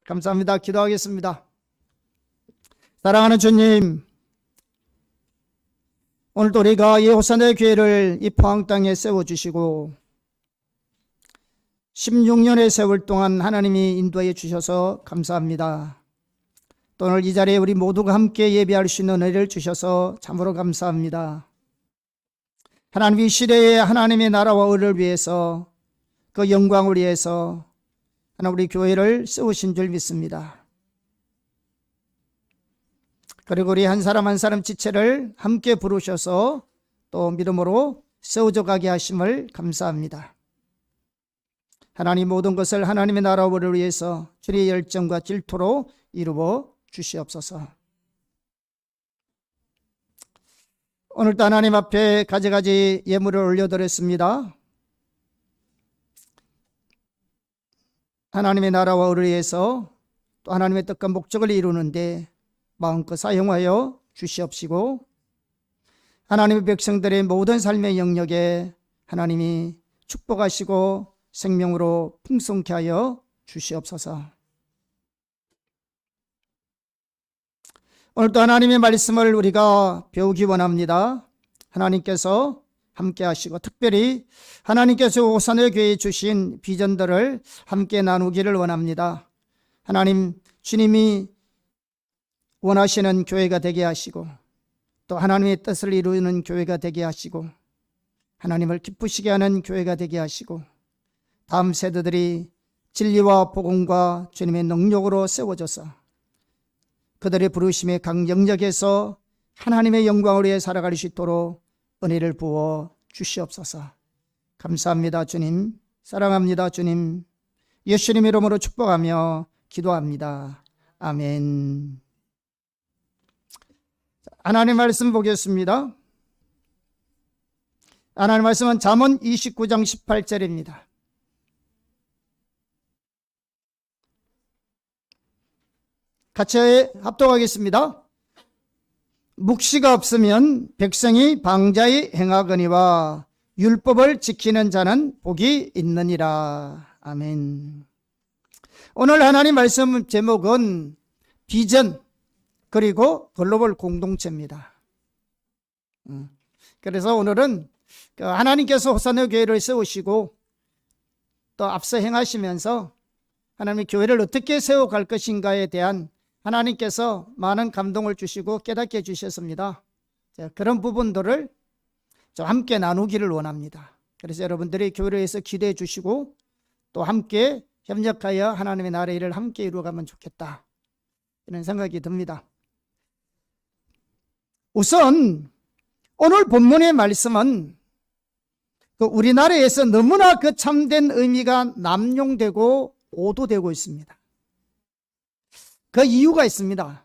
감사합니다. 기도하겠습니다. 사랑하는 주님, 오늘도 우리가 이 호산의 교회를 이 포항 땅에 세워주시고 16년의 세월 동안 하나님이 인도해 주셔서 감사합니다. 또 오늘 이 자리에 우리 모두가 함께 예배할 수 있는 은혜를 주셔서 참으로 감사합니다. 하나님, 이 시대에 하나님의 나라와 의를 위해서, 그 영광을 위해서 하나님 우리 교회를 세우신 줄 믿습니다. 그리고 우리 한 사람 한 사람 지체를 함께 부르셔서 또 믿음으로 세워져 가게 하심을 감사합니다. 하나님, 모든 것을 하나님의 나라와 의를 위해서 주의 열정과 질투로 이루어 주시옵소서. 오늘도 하나님 앞에 가지가지 예물을 올려드렸습니다. 하나님의 나라와 의를 위해서 또 하나님의 뜻과 목적을 이루는데 마음껏 사용하여 주시옵시고, 하나님의 백성들의 모든 삶의 영역에 하나님이 축복하시고 생명으로 풍성케 하여 주시옵소서. 오늘도 하나님의 말씀을 우리가 배우기 원합니다. 하나님께서 함께 하시고 특별히 하나님께서 호산의 교회에 주신 비전들을 함께 나누기를 원합니다. 하나님, 주님이 원하시는 교회가 되게 하시고 또 하나님의 뜻을 이루는 교회가 되게 하시고 하나님을 기쁘시게 하는 교회가 되게 하시고 다음 세대들이 진리와 복음과 주님의 능력으로 세워져서 그들의 부르심의 각 영역에서 하나님의 영광을 위해 살아갈 수 있도록 은혜를 부어 주시옵소서. 감사합니다, 주님. 사랑합니다, 주님. 예수님 이름으로 축복하며 기도합니다. 아멘. 하나님 말씀 보겠습니다. 하나님 말씀은 잠언 29장 18절입니다. 같이 합독하겠습니다. 묵시가 없으면 백성이 방자히 행하거니와 율법을 지키는 자는 복이 있느니라. 아멘. 오늘 하나님 말씀 제목은 비전 그리고 글로벌 공동체입니다. 그래서 오늘은 하나님께서 호산의 교회를 세우시고 또 앞서 행하시면서 하나님의 교회를 어떻게 세워갈 것인가에 대한 하나님께서 많은 감동을 주시고 깨닫게 해주셨습니다. 그런 부분들을 좀 함께 나누기를 원합니다. 그래서 여러분들이 교회를 위해서 기도해 주시고 또 함께 협력하여 하나님의 나라의 일을 함께 이루어가면 좋겠다, 이런 생각이 듭니다. 우선 오늘 본문의 말씀은 우리나라에서 너무나 그 참된 의미가 남용되고 오도되고 있습니다. 그 이유가 있습니다.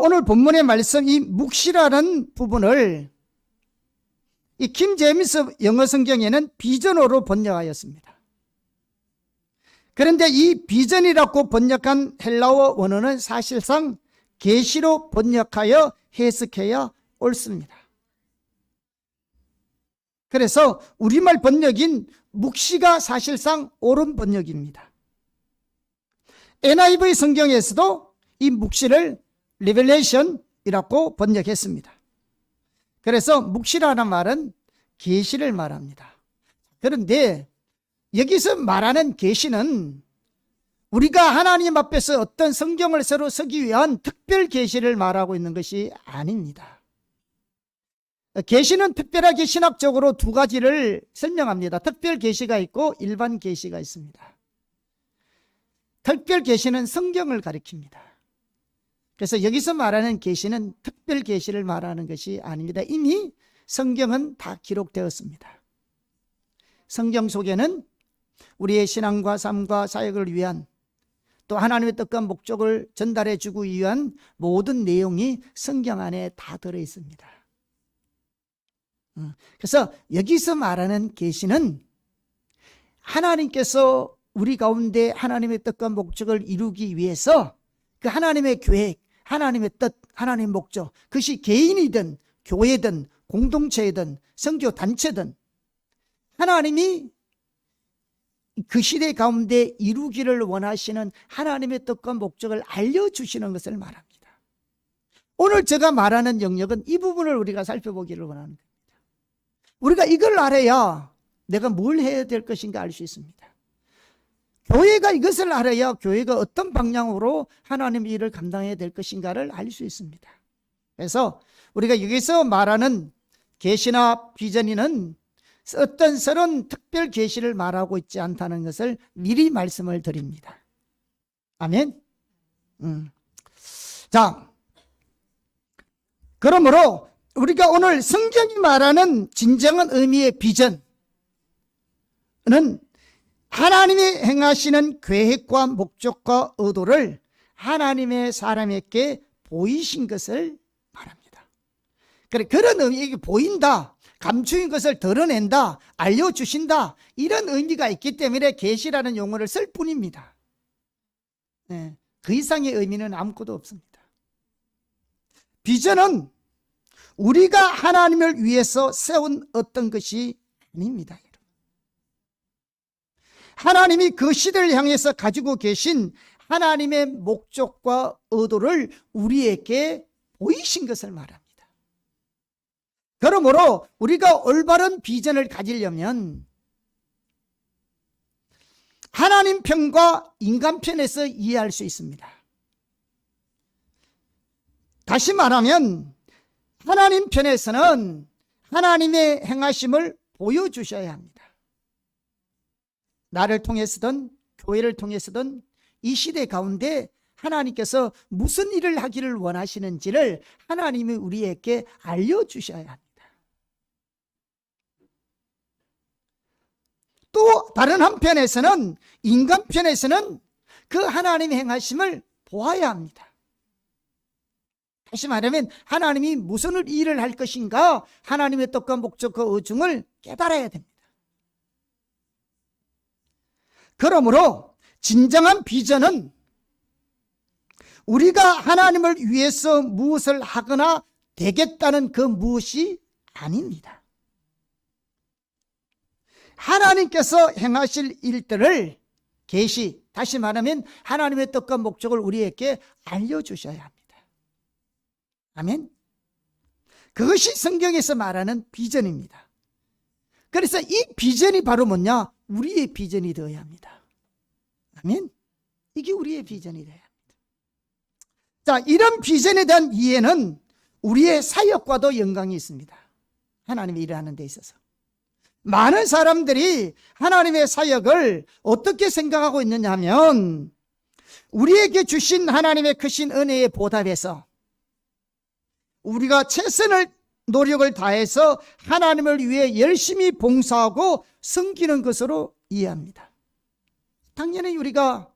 오늘 본문의 말씀, 이 묵시라는 부분을 이 킹 제임스 영어 성경에는 비전으로 번역하였습니다. 그런데 이 비전이라고 번역한 헬라어 원어는 사실상 계시로 번역하여 해석해야 옳습니다. 그래서 우리말 번역인 묵시가 사실상 옳은 번역입니다. NIV 성경에서도 이 묵시를 레벨레이션이라고 번역했습니다. 그래서 묵시라는 말은 계시를 말합니다. 그런데 여기서 말하는 계시는 우리가 하나님 앞에서 어떤 성경을 새로 쓰기 위한 특별 계시를 말하고 있는 것이 아닙니다. 계시는 특별하게 신학적으로 두 가지를 설명합니다. 특별 계시가 있고 일반 계시가 있습니다. 특별 계시는 성경을 가리킵니다. 그래서 여기서 말하는 계시는 특별 계시를 말하는 것이 아닙니다. 이미 성경은 다 기록되었습니다. 성경 속에는 우리의 신앙과 삶과 사역을 위한 또 하나님의 뜻과 목적을 전달해 주기 위한 모든 내용이 성경 안에 다 들어 있습니다. 그래서 여기서 말하는 계시는 하나님께서 우리 가운데 하나님의 뜻과 목적을 이루기 위해서 그 하나님의 계획, 하나님의 뜻, 하나님의 목적, 그것이 개인이든 교회든 공동체든 선교 단체든 하나님이 그 시대 가운데 이루기를 원하시는 하나님의 뜻과 목적을 알려주시는 것을 말합니다. 오늘 제가 말하는 영역은 이 부분을 우리가 살펴보기를 원하는 겁니다. 우리가 이걸 알아야 내가 뭘 해야 될 것인가 알 수 있습니다. 교회가 이것을 알아야 교회가 어떤 방향으로 하나님의 일을 감당해야 될 것인가를 알 수 있습니다. 그래서 우리가 여기서 말하는 계시나 비전이는 어떤 새로운 특별 계시를 말하고 있지 않다는 것을 미리 말씀을 드립니다. 아멘. 자, 그러므로 우리가 오늘 성경이 말하는 진정한 의미의 비전은 하나님이 행하시는 계획과 목적과 의도를 하나님의 사람에게 보이신 것을 말합니다. 그런 의미가 보인다, 감추인 것을 드러낸다, 알려주신다, 이런 의미가 있기 때문에 계시라는 용어를 쓸 뿐입니다. 그 이상의 의미는 아무것도 없습니다. 비전은 우리가 하나님을 위해서 세운 어떤 것이 아닙니다. 하나님이 그 시대를 향해서 가지고 계신 하나님의 목적과 의도를 우리에게 보이신 것을 말합니다. 그러므로 우리가 올바른 비전을 가지려면 하나님 편과 인간 편에서 이해할 수 있습니다. 다시 말하면 하나님 편에서는 하나님의 행하심을 보여주셔야 합니다. 나를 통해서든 교회를 통해서든 이 시대 가운데 하나님께서 무슨 일을 하기를 원하시는지를 하나님이 우리에게 알려주셔야 합니다. 또 다른 한편에서는 인간 편에서는 그 하나님의 행하심을 보아야 합니다. 다시 말하면 하나님이 무슨 일을 할 것인가, 하나님의 뜻과 목적과 의중을 깨달아야 됩니다. 그러므로 진정한 비전은 우리가 하나님을 위해서 무엇을 하거나 되겠다는 그 무엇이 아닙니다. 하나님께서 행하실 일들을 계시, 다시 말하면 하나님의 뜻과 목적을 우리에게 알려주셔야 합니다. 아멘. 그것이 성경에서 말하는 비전입니다. 그래서 이 비전이 바로 뭐냐? 우리의 비전이 되어야 합니다. 아멘. 이게 우리의 비전이 되어야 합니다. 자, 이런 비전에 대한 이해는 우리의 사역과도 연관이 있습니다. 하나님의 일을 하는 데 있어서 많은 사람들이 하나님의 사역을 어떻게 생각하고 있느냐 하면, 우리에게 주신 하나님의 크신 은혜에 보답해서 우리가 최선을 노력을 다해서 하나님을 위해 열심히 봉사하고 섬기는 것으로 이해합니다. 당연히 우리가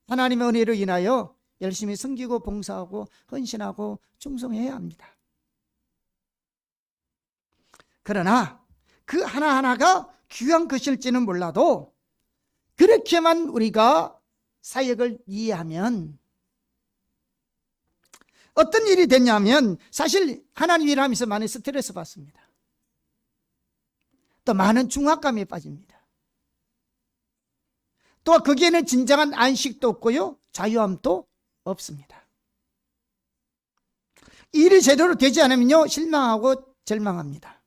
하나님의 은혜로 인하여 열심히 섬기고 봉사하고 헌신하고 충성해야 합니다. 그러나 그 하나하나가 귀한 것일지는 몰라도 그렇게만 우리가 사역을 이해하면 어떤 일이 됐냐면, 사실 하나님 일하면서 많이 스트레스 받습니다. 또 많은 중압감에 빠집니다. 또 거기에는 진정한 안식도 없고요, 자유함도 없습니다. 일이 제대로 되지 않으면요, 실망하고 절망합니다.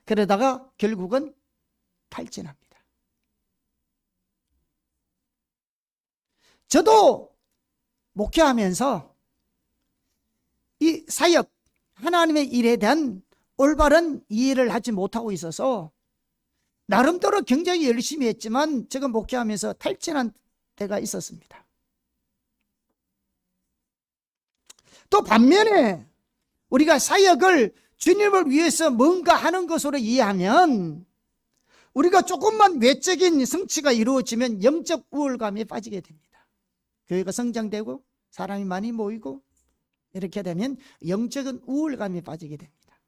그러다가 결국은 탈진합니다. 저도 목회하면서 이 사역, 하나님의 일에 대한 올바른 이해를 하지 못하고 있어서 나름대로 굉장히 열심히 했지만 제가 목회하면서 탈진한 때가 있었습니다. 또 반면에 우리가 사역을 주님을 위해서 뭔가 하는 것으로 이해하면 우리가 조금만 외적인 성취가 이루어지면 영적 우울감에 빠지게 됩니다. 교회가 성장되고 사람이 많이 모이고 이렇게 되면 영적인 우울감에 빠지게 됩니다.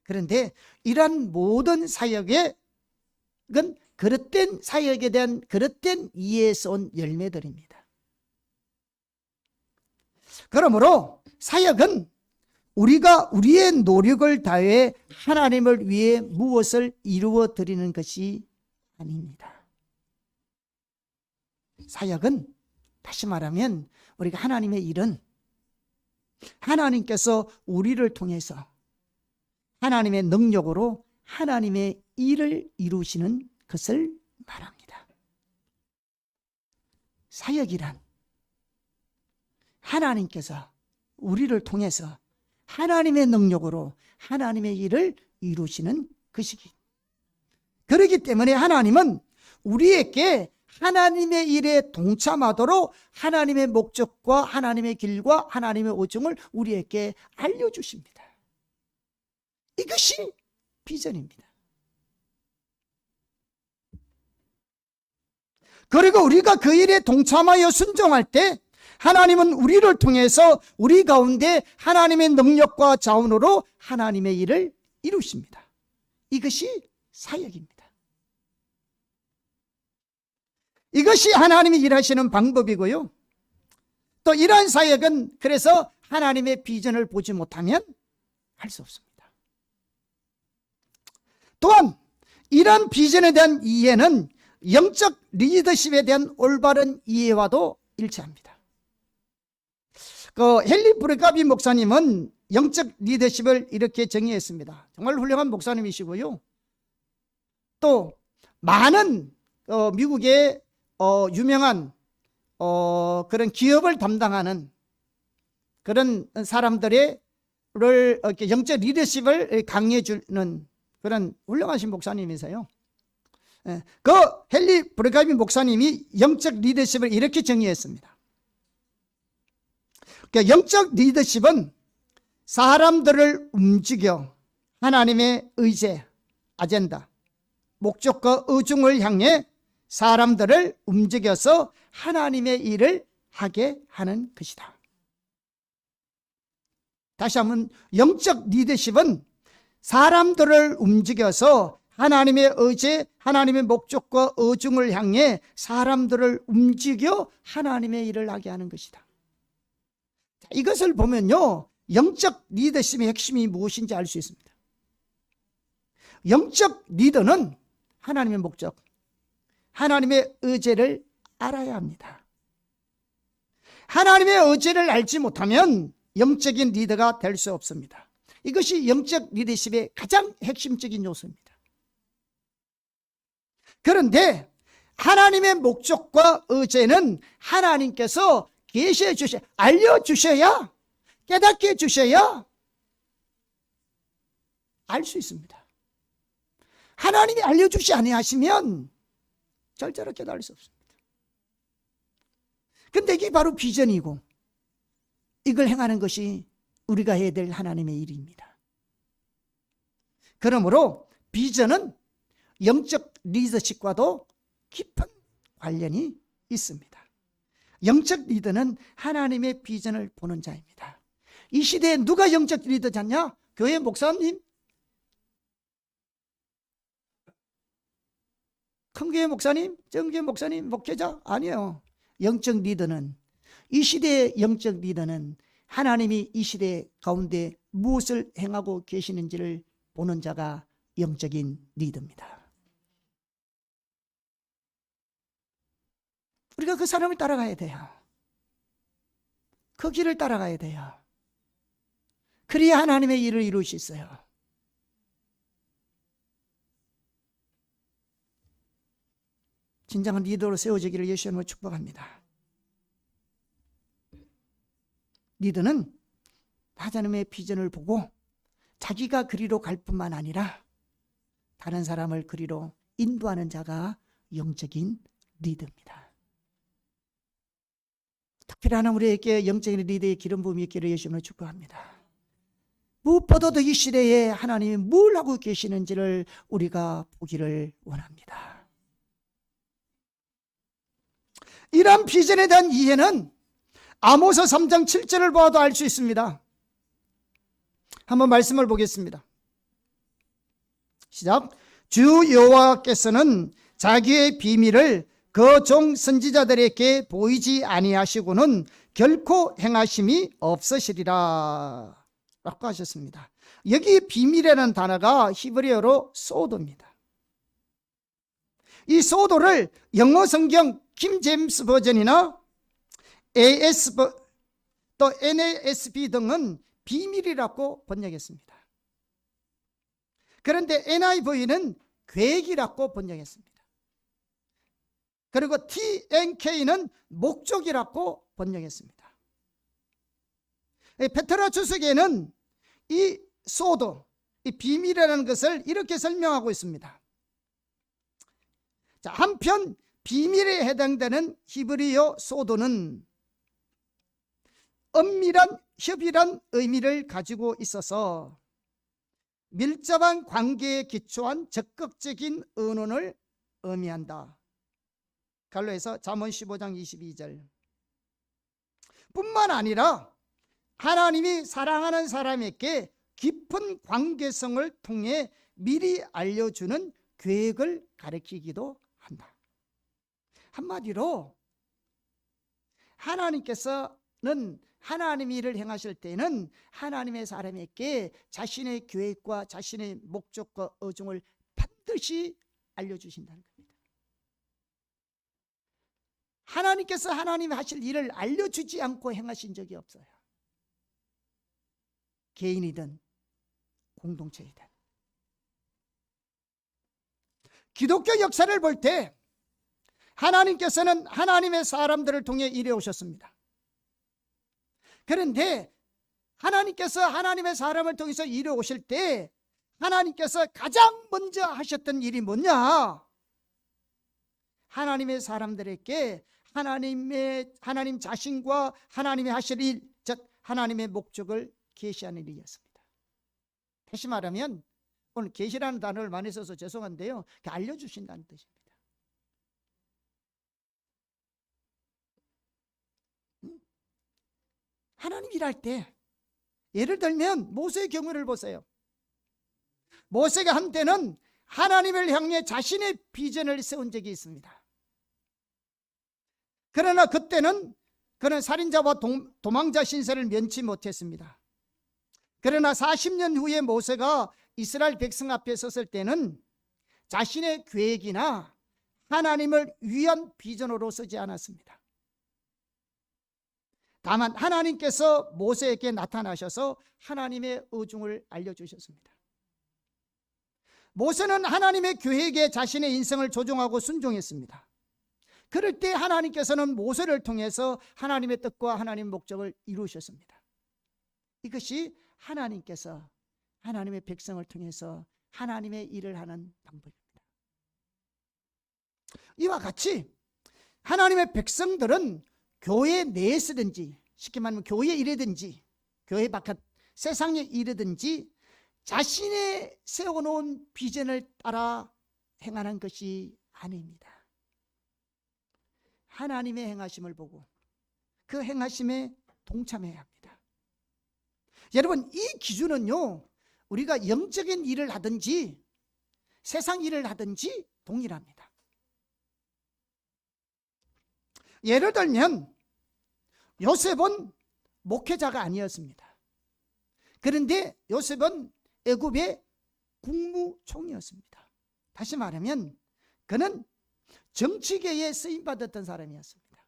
그런데 이러한 모든 사역은 그릇된 사역에 대한 그릇된 이해에서 온 열매들입니다. 그러므로 사역은 우리가 우리의 노력을 다해 하나님을 위해 무엇을 이루어 드리는 것이 아닙니다. 사역은 다시 말하면 우리가 하나님의 일은 하나님께서 우리를 통해서 하나님의 능력으로 하나님의 일을 이루시는 것을 말합니다. 사역이란 하나님께서 우리를 통해서 하나님의 능력으로 하나님의 일을 이루시는 것이기. 그렇기 때문에 하나님은 우리에게 하나님의 일에 동참하도록 하나님의 목적과 하나님의 길과 하나님의 오종을 우리에게 알려주십니다. 이것이 비전입니다. 그리고 우리가 그 일에 동참하여 순종할 때 하나님은 우리를 통해서 우리 가운데 하나님의 능력과 자원으로 하나님의 일을 이루십니다. 이것이 사역입니다. 이것이 하나님이 일하시는 방법이고요. 또 이러한 사역은 그래서 하나님의 비전을 보지 못하면 할 수 없습니다. 또한 이러한 비전에 대한 이해는 영적 리더십에 대한 올바른 이해와도 일치합니다. 헨리 브레가비 목사님은 영적 리더십을 이렇게 정의했습니다. 정말 훌륭한 목사님이시고요. 또 많은 미국의 유명한 그런 기업을 담당하는 그런 사람들의 영적 리더십을 강의해 주는 그런 훌륭하신 목사님이세요. 그 헨리 브레가비 목사님이 영적 리더십을 이렇게 정의했습니다. 영적 리더십은 사람들을 움직여 하나님의 의제, 아젠다, 목적과 의중을 향해 사람들을 움직여서 하나님의 일을 하게 하는 것이다. 다시 한번, 영적 리더십은 사람들을 움직여서 하나님의 의제, 하나님의 목적과 의중을 향해 사람들을 움직여 하나님의 일을 하게 하는 것이다. 이것을 보면요, 영적 리더십의 핵심이 무엇인지 알 수 있습니다. 영적 리더는 하나님의 목적, 하나님의 의제를 알아야 합니다. 하나님의 의제를 알지 못하면 영적인 리더가 될 수 없습니다. 이것이 영적 리더십의 가장 핵심적인 요소입니다. 그런데 하나님의 목적과 의제는 하나님께서 계시해 주셔야, 알려주셔야, 깨닫게 해주셔야 알 수 있습니다. 하나님이 알려주시 아니하시면 절대로 깨달을 수 없습니다. 근데 이게 바로 비전이고 이걸 행하는 것이 우리가 해야 될 하나님의 일입니다. 그러므로 비전은 영적 리더십과도 깊은 관련이 있습니다. 영적 리더는 하나님의 비전을 보는 자입니다. 이 시대에 누가 영적 리더잖냐? 교회 목사님? 큰 교회 목사님? 정교회 목사님? 목회자? 아니에요. 영적 리더는, 이 시대의 영적 리더는 하나님이 이 시대 가운데 무엇을 행하고 계시는지를 보는 자가 영적인 리더입니다. 우리가 그 사람을 따라가야 돼요. 그 길을 따라가야 돼요. 그래야 하나님의 일을 이룰 수 있어요. 진정한 리더로 세워지기를 예수의 이름으로 축복합니다. 리더는 하나님의 비전을 보고 자기가 그리로 갈 뿐만 아니라 다른 사람을 그리로 인도하는 자가 영적인 리더입니다. 특별히 하나님 우리에게 영적인 리더의 기름 부음이 있기를 예수의 이름으로 축복합니다. 무엇보다도 이 시대에 하나님이 뭘 하고 계시는지를 우리가 보기를 원합니다. 이러한 비전에 대한 이해는 아모스 3장 7절을 보아도 알 수 있습니다. 한번 말씀을 보겠습니다. 시작. 주 여호와께서는 자기의 비밀을 그 종 선지자들에게 보이지 아니하시고는 결코 행하심이 없으시리라 라고 하셨습니다. 여기 비밀이라는 단어가 히브리어로 소도입니다. 이 소도를 영어 성경 킹 제임스 버전이나 또 NASB 등은 비밀이라고 번역했습니다. 그런데 NIV는 계획이라고 번역했습니다. 그리고 TNK는 목적이라고 번역했습니다. 페트라 주석에는 이 소도, 이 비밀이라는 것을 이렇게 설명하고 있습니다. 자, 한편 비밀에 해당되는 히브리어 소도는 엄밀한 협의란 의미를 가지고 있어서 밀접한 관계에 기초한 적극적인 의논을 의미한다. 갈로에서 잠언 15장 22절. 뿐만 아니라 하나님이 사랑하는 사람에게 깊은 관계성을 통해 미리 알려주는 계획을 가리키기도 한다. 한마디로 하나님께서는 하나님의 일을 행하실 때는 하나님의 사람에게 자신의 계획과 자신의 목적과 의중을 반드시 알려주신다는 겁니다. 하나님께서 하나님이 하실 일을 알려주지 않고 행하신 적이 없어요. 개인이든 공동체이든. 기독교 역사를 볼 때 하나님께서는 하나님의 사람들을 통해 일해 오셨습니다. 그런데 하나님께서 하나님의 사람을 통해서 일해 오실 때 하나님께서 가장 먼저 하셨던 일이 뭐냐? 하나님의 사람들에게 하나님 자신과 하나님이 하실 일, 즉 하나님의 목적을 계시하는 일이었습니다. 다시 말하면 오늘 계시라는 단어를 많이 써서 죄송한데요, 알려주신다는 뜻입니다. 하나님 일할 때 예를 들면 모세의 경우를 보세요. 모세가 한때는 하나님을 향해 자신의 비전을 세운 적이 있습니다. 그러나 그때는 그는 살인자와 도망자 신세를 면치 못했습니다. 그러나 40년 후에 모세가 이스라엘 백성 앞에 섰을 때는 자신의 계획이나 하나님을 위한 비전으로 쓰지 않았습니다. 다만 하나님께서 모세에게 나타나셔서 하나님의 의중을 알려주셨습니다. 모세는 하나님의 계획에 자신의 인생을 조종하고 순종했습니다. 그럴 때 하나님께서는 모세를 통해서 하나님의 뜻과 하나님의 목적을 이루셨습니다. 이것이 하나님께서 하나님의 백성을 통해서 하나님의 일을 하는 방법입니다. 이와 같이 하나님의 백성들은 교회 내에서든지, 쉽게 말하면 교회 일이든지 교회 바깥 세상의 일이든지 자신의 세워놓은 비전을 따라 행하는 것이 아닙니다. 하나님의 행하심을 보고 그 행하심에 동참해야 합니다. 여러분, 이 기준은요, 우리가 영적인 일을 하든지 세상 일을 하든지 동일합니다. 예를 들면 요셉은 목회자가 아니었습니다. 그런데 요셉은 애굽의 국무총리였습니다. 다시 말하면 그는 정치계에 쓰임받았던 사람이었습니다.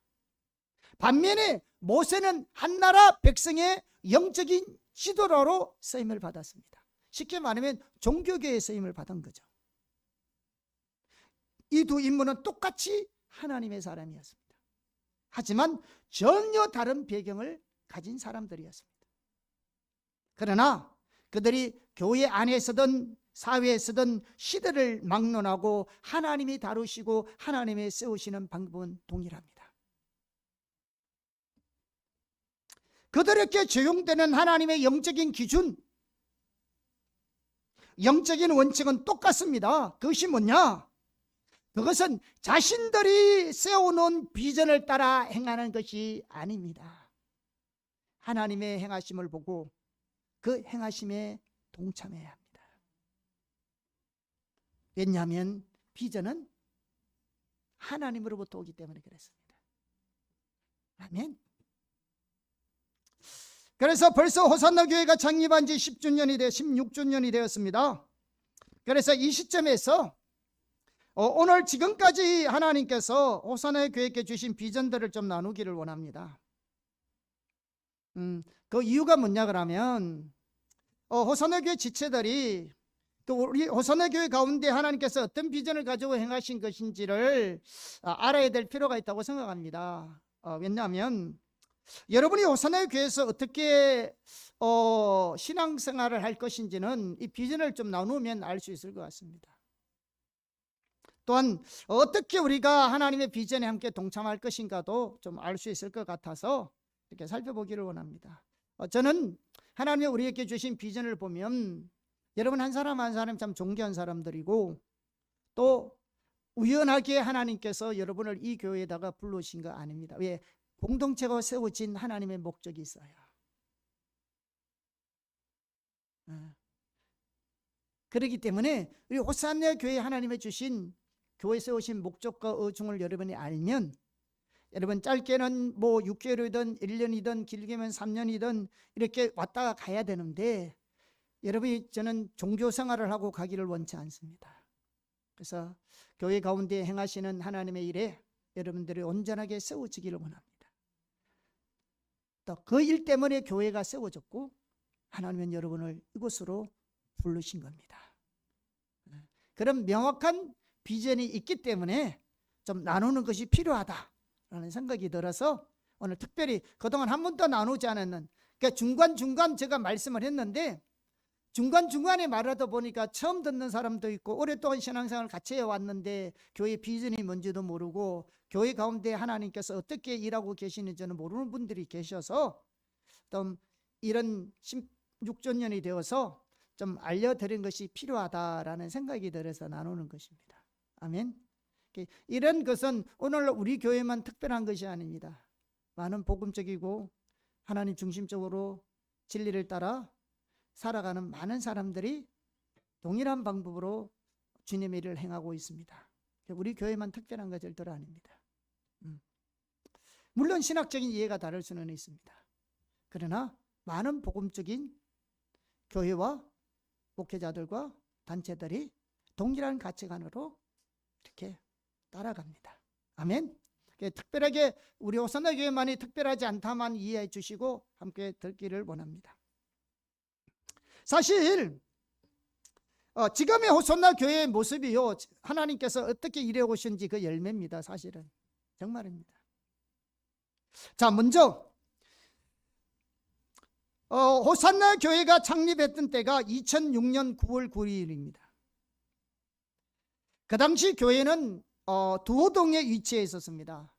반면에 모세는 한나라 백성의 영적인 지도자로 쓰임을 받았습니다. 쉽게 말하면 종교계에 쓰임을 받은 거죠. 이 두 인물은 똑같이 하나님의 사람이었습니다. 하지만 전혀 다른 배경을 가진 사람들이었습니다. 그러나 그들이 교회 안에서든 사회에서든 시대를 막론하고 하나님이 다루시고 하나님이 세우시는 방법은 동일합니다. 그들에게 적용되는 하나님의 영적인 기준, 영적인 원칙은 똑같습니다. 그것이 뭐냐? 그것은 자신들이 세워놓은 비전을 따라 행하는 것이 아닙니다. 하나님의 행하심을 보고 그 행하심에 동참해야 합니다. 왜냐하면 비전은 하나님으로부터 오기 때문에 그렇습니다. 아멘. 그래서 벌써 호산나 교회가 창립한 지 16주년이 되었습니다. 그래서 이 시점에서 오늘 지금까지 하나님께서 호산의 교회에 주신 비전들을 좀 나누기를 원합니다. 그 이유가 뭐냐 그러면 호산의 교회 지체들이 또 우리 호산의 교회 가운데 하나님께서 어떤 비전을 가지고 행하신 것인지를 알아야 될 필요가 있다고 생각합니다. 왜냐하면 여러분이 호산의 교회에서 어떻게 신앙생활을 할 것인지는 이 비전을 좀 나누면 알 수 있을 것 같습니다. 또한 어떻게 우리가 하나님의 비전에 함께 동참할 것인가도 좀 알 수 있을 것 같아서 이렇게 살펴보기를 원합니다. 저는 하나님이 우리에게 주신 비전을 보면 여러분 한 사람 한 사람 참 존귀한 사람들이고 또 우연하게 하나님께서 여러분을 이 교회에다가 불러오신 거 아닙니다. 왜? 공동체가 세워진 하나님의 목적이 있어요. 그렇기 때문에 우리 호산나 교회 하나님의 주신 교회 세우신 목적과 의중을 여러분이 알면 여러분 짧게는 뭐 6개월이든 1년이든 길게면 3년이든 이렇게 왔다가 가야 되는데 여러분이 저는 종교 생활을 하고 가기를 원치 않습니다. 그래서 교회 가운데 행하시는 하나님의 일에 여러분들이 온전하게 세워지기를 원합니다. 또 그 일 때문에 교회가 세워졌고 하나님은 여러분을 이곳으로 부르신 겁니다. 그런 명확한 비전이 있기 때문에 좀 나누는 것이 필요하다라는 생각이 들어서 오늘 특별히 그동안 한 번도 나누지 않았는, 그러니까 중간중간 제가 말씀을 했는데 중간중간에 말하다 보니까 처음 듣는 사람도 있고 오랫동안 신앙생활을 같이 해왔는데 교회 비전이 뭔지도 모르고 교회 가운데 하나님께서 어떻게 일하고 계시는지는 모르는 분들이 계셔서 좀 이런 16주년이 되어서 좀 알려드린 것이 필요하다라는 생각이 들어서 나누는 것입니다. 아멘. 이런 것은 오늘 우리 교회만 특별한 것이 아닙니다. 많은 복음적이고 하나님 중심적으로 진리를 따라 살아가는 많은 사람들이 동일한 방법으로 주님의 일을 행하고 있습니다. 우리 교회만 특별한 것 절대로 아닙니다. 물론 신학적인 이해가 다를 수는 있습니다. 그러나 많은 복음적인 교회와 목회자들과 단체들이 동일한 가치관으로 이렇게 따라갑니다. 아멘. 특별하게 우리 호산나 교회만이 특별하지 않다만 이해해 주시고 함께 듣기를 원합니다. 사실 지금의 호산나 교회의 모습이요, 하나님께서 어떻게 일해 오신지 그 열매입니다. 사실은 정말입니다. 자, 먼저 호산나 교회가 창립했던 때가 2006년 9월 9일입니다. 그 당시 교회는 두호동에 위치해 있었습니다.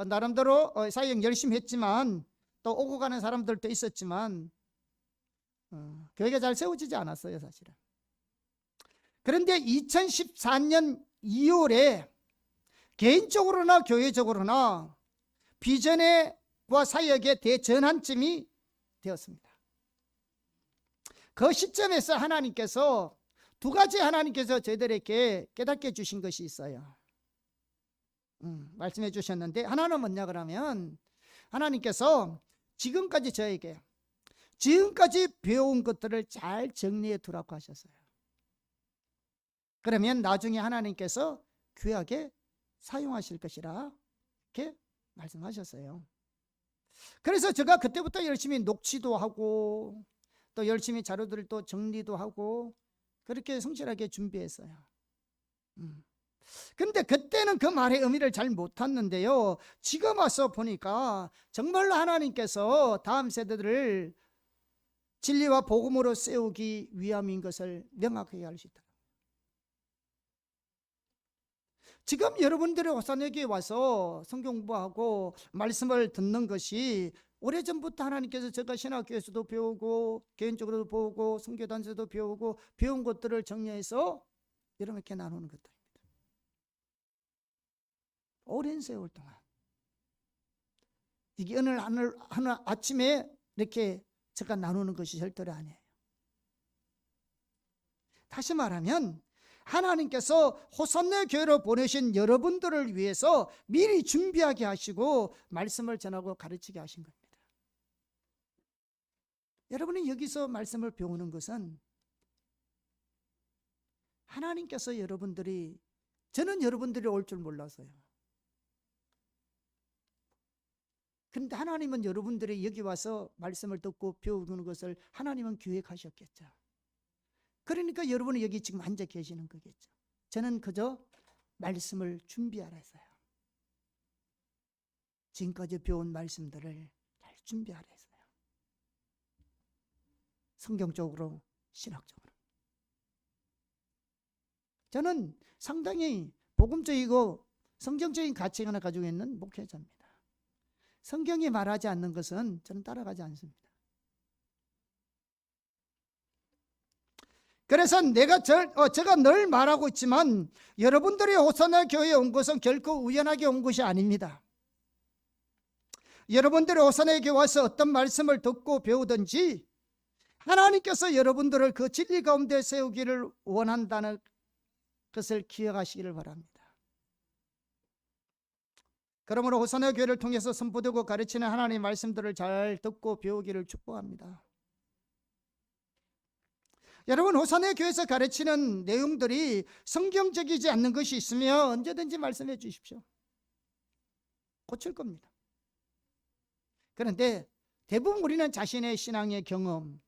나름대로 사역 열심히 했지만 또 오고 가는 사람들도 있었지만 교회가 잘 세워지지 않았어요, 사실은. 그런데 2014년 2월에 개인적으로나 교회적으로나 비전과 사역의 대전환점이 되었습니다. 그 시점에서 하나님께서 두 가지 하나님께서 저희들에게 깨닫게 주신 것이 있어요. 말씀해 주셨는데 하나는 뭐냐 그러면 하나님께서 지금까지 저에게 지금까지 배운 것들을 잘 정리해 두라고 하셨어요. 그러면 나중에 하나님께서 귀하게 사용하실 것이라 이렇게 말씀하셨어요. 그래서 제가 그때부터 열심히 녹취도 하고 또 열심히 자료들을 또 정리도 하고 그렇게 성실하게 준비했어요. 근데 그때는 그 말의 의미를 잘 못했는데요, 지금 와서 보니까 정말로 하나님께서 다음 세대들을 진리와 복음으로 세우기 위함인 것을 명확하게 알 수 있다. 지금 여러분들이 호산에게 와서 성경 공부하고 말씀을 듣는 것이 오래전부터 하나님께서 제가 신학교에서도 배우고 개인적으로도 배우고 선교단체도 배우고 배운 것들을 정리해서 여러분께 나누는 것들입니다. 오랜 세월 동안 이게 어느 아침에 이렇게 제가 나누는 것이 절대로 아니에요. 다시 말하면 하나님께서 호산나 교회로 보내신 여러분들을 위해서 미리 준비하게 하시고 말씀을 전하고 가르치게 하신 겁니다. 여러분이 여기서 말씀을 배우는 것은 하나님께서 여러분들이 저는 여러분들이 올 줄 몰라서요. 그런데 하나님은 여러분들이 여기 와서 말씀을 듣고 배우는 것을 하나님은 계획하셨겠죠. 그러니까 여러분은 여기 지금 앉아 계시는 거겠죠. 저는 그저 말씀을 준비하라서요. 지금까지 배운 말씀들을 잘 준비하라서요. 성경적으로, 신학적으로. 저는 상당히 복음적이고 성경적인 가치관을 가지고 있는 목회자입니다. 성경이 말하지 않는 것은 저는 따라가지 않습니다. 그래서 제가 늘 말하고 있지만 여러분들이 호사나 교회에 온 것은 결코 우연하게 온 것이 아닙니다. 여러분들이 호사나 교회에 와서 어떤 말씀을 듣고 배우든지 하나님께서 여러분들을 그 진리 가운데 세우기를 원한다는 것을 기억하시기를 바랍니다. 그러므로 호사나 교회를 통해서 선포되고 가르치는 하나님의 말씀들을 잘 듣고 배우기를 축복합니다. 여러분, 호사나 교회에서 가르치는 내용들이 성경적이지 않는 것이 있으면 언제든지 말씀해 주십시오. 고칠 겁니다. 그런데 대부분 우리는 자신의 신앙의 경험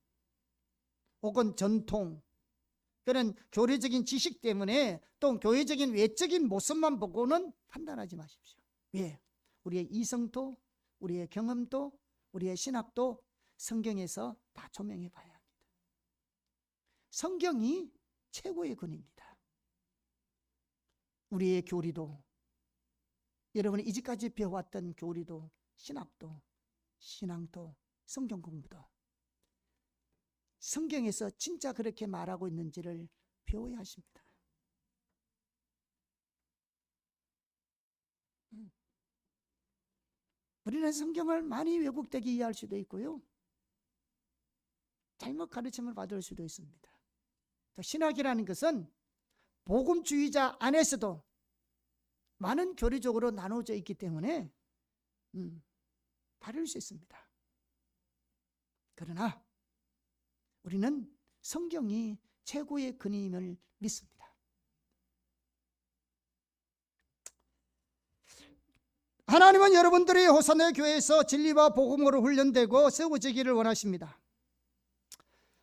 혹은 전통, 그런 교리적인 지식 때문에 또 교회적인 외적인 모습만 보고는 판단하지 마십시오. 왜? 우리의 이성도, 우리의 경험도, 우리의 신학도 성경에서 다 조명해 봐야 합니다. 성경이 최고의 근입니다. 우리의 교리도, 여러분이 이제까지 배워왔던 교리도, 신학도, 신앙도, 성경 공부도 성경에서 진짜 그렇게 말하고 있는지를 배워야 하십니다. 우리는 성경을 많이 왜곡되게 이해할 수도 있고요, 잘못 가르침을 받을 수도 있습니다. 신학이라는 것은 복음주의자 안에서도 많은 교리적으로 나눠져 있기 때문에 다를 수 있습니다. 그러나 우리는 성경이 최고의 근임을 믿습니다. 하나님은 여러분들이 호사나 교회에서 진리와 복음으로 훈련되고 세워지기를 원하십니다.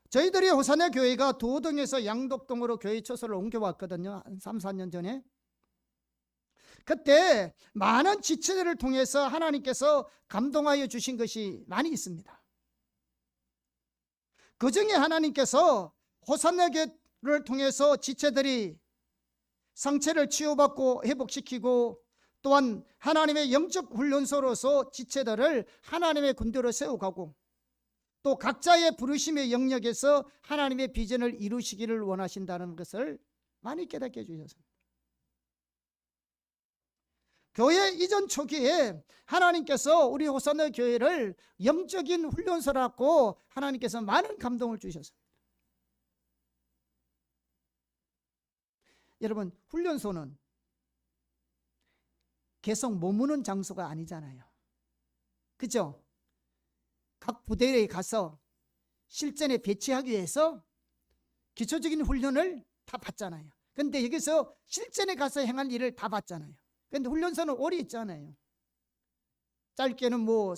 저희들이 호사나 교회가 도동에서 양덕동으로 교회 처소를 옮겨왔거든요. 한 3, 4년 전에. 그때 많은 지체들을 통해서 하나님께서 감동하여 주신 것이 많이 있습니다. 그 중에 하나님께서 호사나 교회를 통해서 지체들이 상처를 치유받고 회복시키고, 또한 하나님의 영적 훈련소로서 지체들을 하나님의 군대로 세워가고, 또 각자의 부르심의 영역에서 하나님의 비전을 이루시기를 원하신다는 것을 많이 깨닫게 해주셨습니다. 교회 이전 초기에 하나님께서 우리 호사나 교회를 영적인 훈련소라고 하나님께서 많은 감동을 주셨습니다. 여러분, 훈련소는 계속 머무는 장소가 아니잖아요. 그죠? 각 부대에 가서 실전에 배치하기 위해서 기초적인 훈련을 다 받잖아요. 그런데 여기서 실전에 가서 행할 일을 다 받잖아요. 그런데 훈련소는 오래 있잖아요. 짧게는 뭐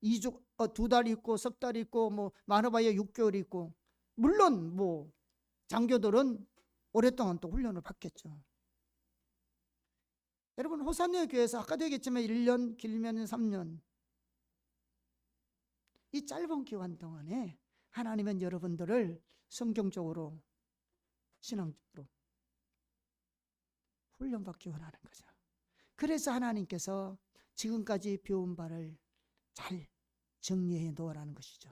2주, 2달 있고 석 달 있고 뭐 많아봐야 6개월 있고, 물론 뭐 장교들은 오랫동안 또 훈련을 받겠죠. 여러분, 호사나 교회에서 아까도 얘기했지만 1년, 길면 3년, 이 짧은 기간 동안에 하나님은 여러분들을 성경적으로, 신앙적으로 훈련받기 원하는 거죠. 그래서 하나님께서 지금까지 배운 바를 잘 정리해 놓으라는 것이죠.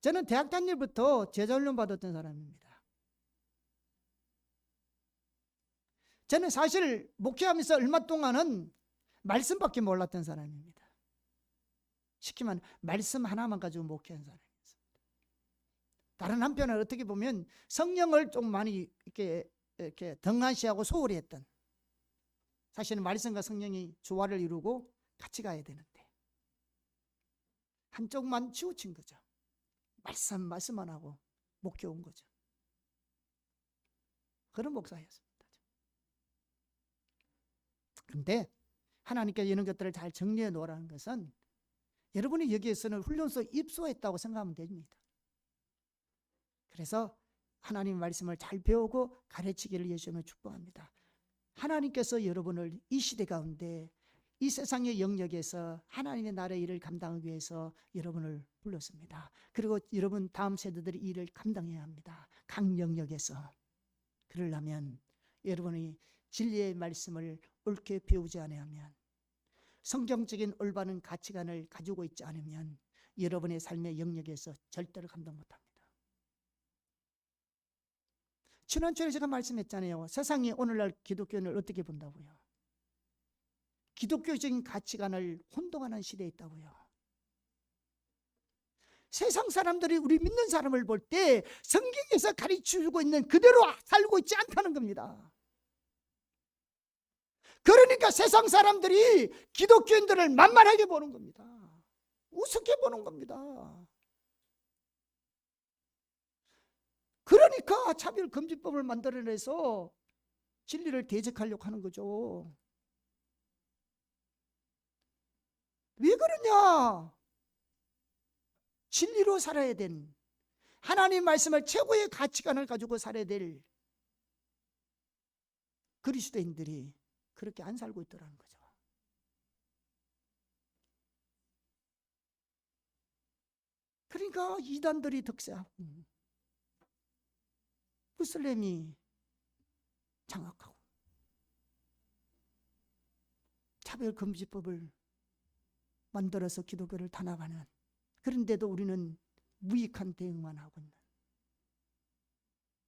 저는 대학 다닐부터 제자훈련 받았던 사람입니다. 저는 사실 목회하면서 얼마 동안은 말씀밖에 몰랐던 사람입니다. 쉽게 말하면 말씀 하나만 가지고 목회한 사람이었습니다. 다른 한편은 어떻게 보면 성령을 좀 많이 이렇게 등한시하고 소홀히 했던, 사실은 말씀과 성령이 조화를 이루고 같이 가야 되는데 한쪽만 치우친 거죠. 말씀만 하고 목회 온 거죠. 그런 목사였습니다. 그런데 하나님께서 이런 것들을 잘 정리해 놓으라는 것은 여러분이 여기에서는 훈련소 입소했다고 생각하면 됩니다. 그래서 하나님 말씀을 잘 배우고 가르치기를 예수님을 축복합니다. 하나님께서 여러분을 이 시대 가운데 이 세상의 영역에서 하나님의 나라의 일을 감당하기 위해서 여러분을 불렀습니다. 그리고 여러분 다음 세대들이 이 일을 감당해야 합니다. 각 영역에서. 그러려면 여러분이 진리의 말씀을 옳게 배우지 않으면, 성경적인 올바른 가치관을 가지고 있지 않으면 여러분의 삶의 영역에서 절대로 감당 못합니다. 지난 주에 제가 말씀했잖아요. 세상이 오늘날 기독교인을 어떻게 본다고요? 기독교적인 가치관을 혼동하는 시대에 있다고요. 세상 사람들이 우리 믿는 사람을 볼 때 성경에서 가르쳐주고 있는 그대로 살고 있지 않다는 겁니다. 그러니까 세상 사람들이 기독교인들을 만만하게 보는 겁니다. 우습게 보는 겁니다. 그러니까 차별금지법을 만들어내서 진리를 대적하려고 하는 거죠. 왜 그러냐? 진리로 살아야 된, 하나님 말씀을 최고의 가치관을 가지고 살아야 될 그리스도인들이 그렇게 안 살고 있더라는 거죠. 그러니까 이단들이 득세하고 무슬림이 장악하고 차별금지법을 만들어서 기독교를 탄압하는, 그런데도 우리는 무익한 대응만 하고 있는,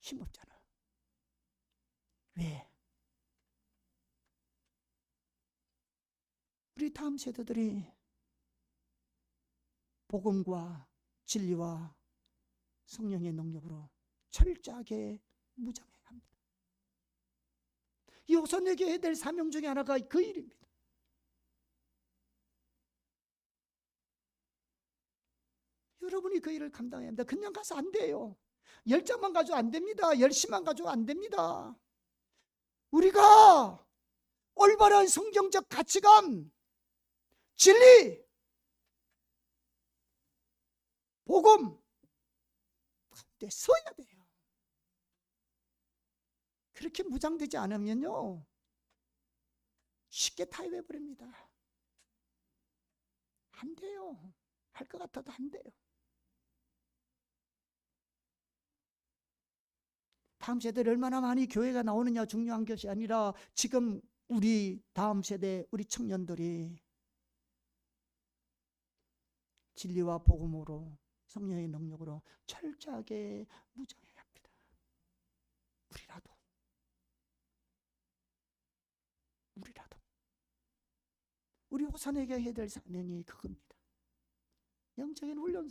힘없잖아. 왜? 우리 다음 세대들이 복음과 진리와 성령의 능력으로 철저하게 무장해야 합니다. 이 호선에게 해야 될 사명 중에 하나가 그 일입니다. 여러분이 그 일을 감당해야 합니다. 그냥 가서 안 돼요. 열정만 가지고 안 됩니다. 열심만 가지고 안 됩니다. 우리가 올바른 성경적 가치관, 진리, 복음 가운데 서야 돼요. 그렇게 무장되지 않으면요 쉽게 타협해 버립니다. 안 돼요. 할 것 같아도 안 돼요. 다음 세대를 얼마나 많이 교회가 나오느냐 중요한 것이 아니라 지금 우리 다음 세대, 우리 청년들이 진리와 복음으로 성령의 능력으로 철저하게 무장해야 합니다. 우리라도 우리 호산에게 해야 될 사명이 그겁니다. 영적인 훈련.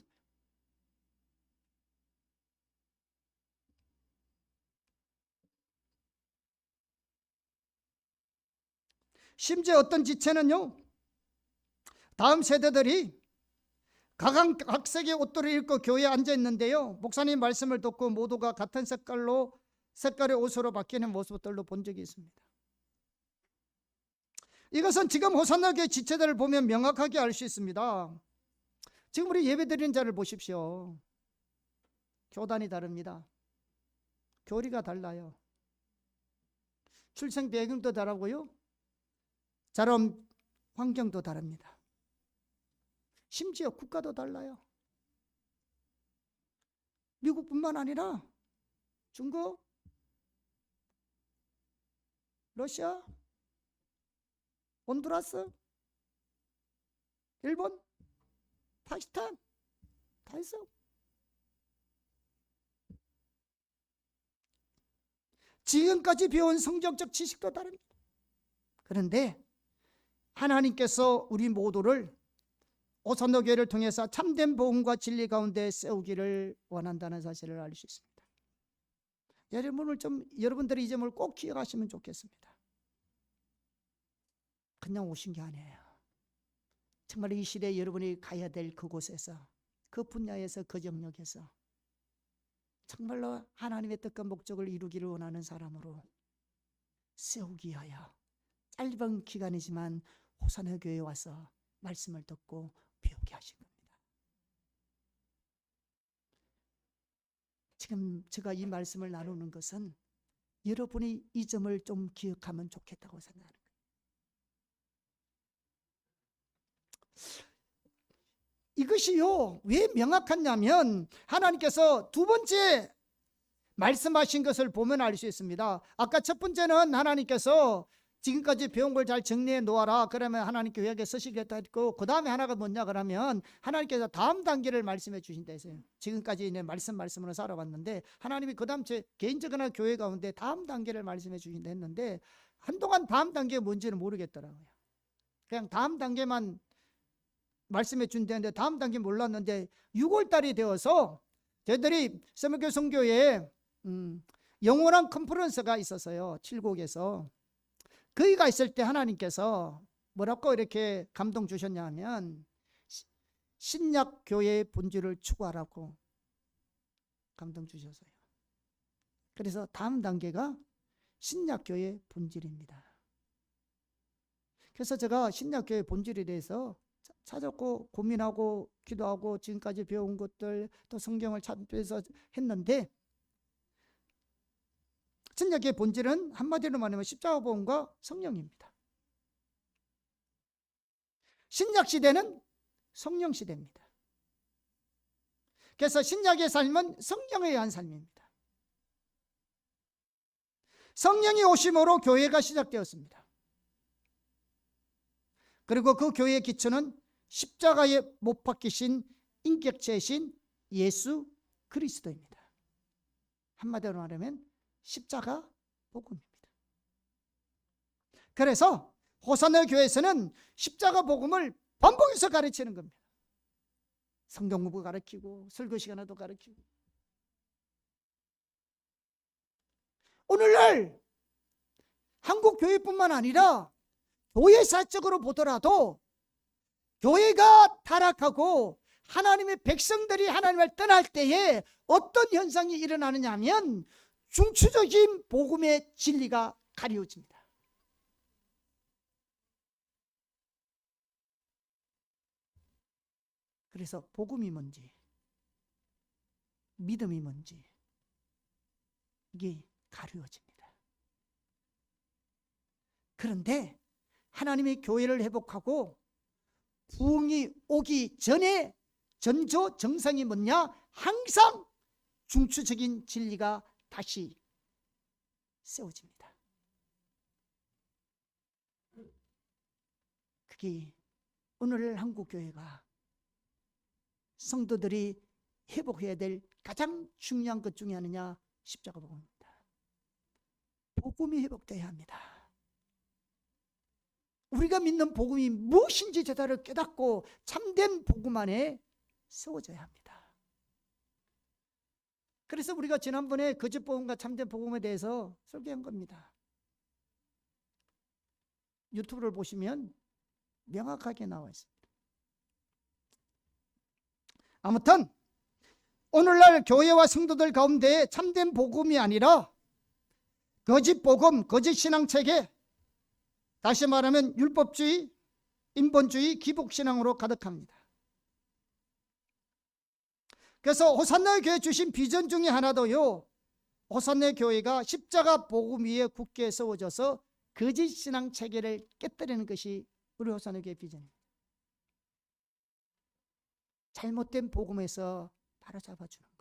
심지어 어떤 지체는요, 다음 세대들이 각색의 옷들을 입고 교회에 앉아 있는데요, 목사님 말씀을 듣고 모두가 같은 색깔의 옷으로 바뀌는 모습들로 본 적이 있습니다. 이것은 지금 호산나교회 지체들을 보면 명확하게 알 수 있습니다. 지금 우리 예배드리는 자를 보십시오. 교단이 다릅니다. 교리가 달라요. 출생 배경도 다르고요, 자란 환경도 다릅니다. 심지어 국가도 달라요. 미국뿐만 아니라 중국, 러시아, 혼두라스, 일본, 파키스탄 다 있어. 지금까지 배운 성경적 지식도 다릅니다. 그런데 하나님께서 우리 모두를 호산나교회를 통해서 참된 복음과 진리 가운데 세우기를 원한다는 사실을 알 수 있습니다. 여러분들이 이 점을 꼭 기억하시면 좋겠습니다. 그냥 오신 게 아니에요. 정말 이 시대에 여러분이 가야 될 그곳에서, 그 분야에서, 그 영역에서 정말로 하나님의 뜻과 목적을 이루기를 원하는 사람으로 세우기 위하여 짧은 기간이지만 호산의 교회에 와서 말씀을 듣고 배우게 하신 겁니다. 지금 제가 이 말씀을 나누는 것은 여러분이 이 점을 좀 기억하면 좋겠다고 생각하는 거예요. 이것이요, 왜 명확하냐면 하나님께서 두 번째 말씀하신 것을 보면 알 수 있습니다. 아까 첫 번째는 하나님께서 지금까지 배운 걸 잘 정리해 놓아라. 그러면 하나님 교회에 쓰시겠다 했고, 그 다음에 하나가 뭐냐 그러면 하나님께서 다음 단계를 말씀해 주신다 했어요. 지금까지 이제 말씀으로 살아왔는데 하나님이 그 다음 제 개인적인 교회 가운데 다음 단계를 말씀해 주신다 했는데 한동안 다음 단계가 뭔지는 모르겠더라고요. 그냥 다음 단계만 말씀해 준다는데 다음 단계 몰랐는데 6월 달이 되어서 저희들이 세미교 선교회에 영원한 컨퍼런스가 있었어요. 7곡에서. 거기가 있을 때 하나님께서 뭐라고 이렇게 감동 주셨냐면 신약 교회의 본질을 추구하라고 감동 주셨어요. 그래서 다음 단계가 신약 교회의 본질입니다. 그래서 제가 신약 교회의 본질에 대해서 찾았고 고민하고 기도하고 지금까지 배운 것들 또 성경을 찾아서 했는데, 신약의 본질은 한마디로 말하면 십자가 복음과 성령입니다. 신약 시대는 성령 시대입니다. 그래서 신약의 삶은 성령에 의한 삶입니다. 성령이 오심으로 교회가 시작되었습니다. 그리고 그 교회의 기초는 십자가에 못 박히신 인격체이신 예수 그리스도입니다. 한마디로 말하면 십자가 복음입니다. 그래서 호산나 교회에서는 십자가 복음을 반복해서 가르치는 겁니다. 성경 공부 가르치고 설교 시간에도 가르치고. 오늘날 한국 교회뿐만 아니라 교회사적으로 보더라도 교회가 타락하고 하나님의 백성들이 하나님을 떠날 때에 어떤 현상이 일어나느냐 하면 중추적인 복음의 진리가 가려집니다. 그래서 복음이 뭔지 믿음이 뭔지 이게 가려집니다. 그런데 하나님의 교회를 회복하고 부흥이 오기 전에 전조 정상이 뭐냐? 항상 중추적인 진리가 다시 세워집니다. 그게 오늘 한국교회가 성도들이 회복해야 될 가장 중요한 것 중에 하나냐? 십자가 복음입니다. 복음이 회복돼야 합니다. 우리가 믿는 복음이 무엇인지 제대로 깨닫고 참된 복음 안에 세워져야 합니다. 그래서 우리가 지난번에 거짓 복음과 참된 복음에 대해서 설교한 겁니다. 유튜브를 보시면 명확하게 나와 있습니다. 아무튼 오늘날 교회와 성도들 가운데 참된 복음이 아니라 거짓 복음, 거짓 신앙체계, 다시 말하면 율법주의, 인본주의, 기복신앙으로 가득합니다. 그래서 호산나 교회 주신 비전 중에 하나도요, 호산나 교회가 십자가 복음 위에 굳게 세워져서 거짓 신앙 체계를 깨뜨리는 것이 우리 호산나 교회 비전입니다. 잘못된 복음에서 바로잡아주는 것.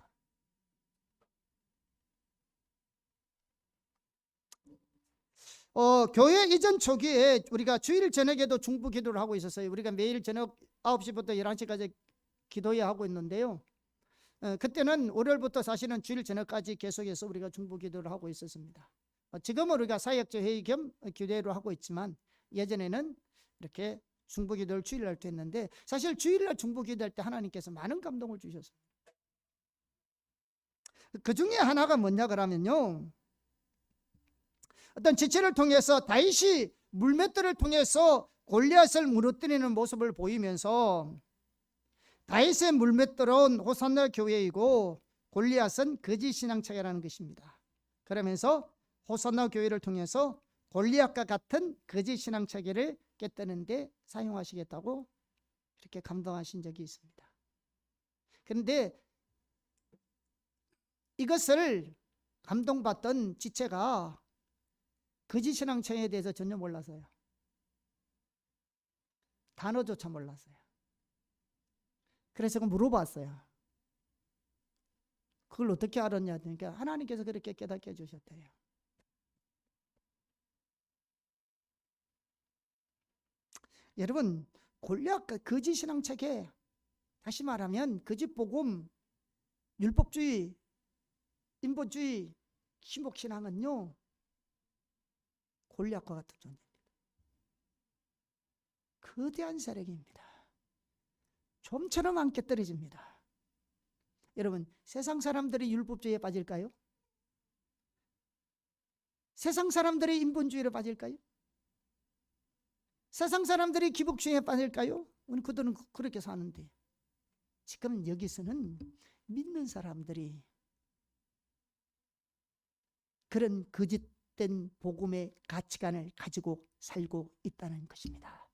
교회 이전 초기에 우리가 주일 저녁에도 중보 기도를 하고 있었어요. 우리가 매일 저녁 9시부터 11시까지 기도해야 하고 있는데요. 그때는 월요일부터 사실은 주일 저녁까지 계속해서 우리가 중보 기도를 하고 있었습니다. 지금은 우리가 사역자 회의 겸 기도회로 하고 있지만 예전에는 이렇게 중보 기도를 주일날 했는데, 사실 주일날 중보 기도할 때 하나님께서 많은 감동을 주셨습니다. 그 중에 하나가 뭐냐 그러면요, 어떤 지체를 통해서 다윗이 물맷돌을 통해서 골리앗을 무너뜨리는 모습을 보이면서 다윗의 물맷돌은 호산나 교회이고 골리앗은 거짓 신앙체계라는 것입니다. 그러면서 호산나 교회를 통해서 골리앗과 같은 거짓 신앙체계를 깨뜨리는데 사용하시겠다고 이렇게 감동하신 적이 있습니다. 그런데 이것을 감동받던 지체가 거짓 신앙체계에 대해서 전혀 몰라서요. 단어조차 몰랐어요. 그래서 물어봤어요. 그걸 어떻게 알았냐? 그러니까 하나님께서 그렇게 깨닫게 해주셨대요. 여러분, 골리앗과 거짓 신앙체계, 다시 말하면 거짓 복음, 율법주의, 인본주의, 신복신앙은요 골리앗과 같은 존재입니다. 거대한 세력입니다. 좀처럼 안 깨뜨려집니다. 여러분, 세상 사람들이 율법주의에 빠질까요? 세상 사람들이 인본주의로 빠질까요? 세상 사람들이 기복주의에 빠질까요? 그들은 그렇게 사는데, 지금 여기서는 믿는 사람들이 그런 거짓된 복음의 가치관을 가지고 살고 있다는 것입니다.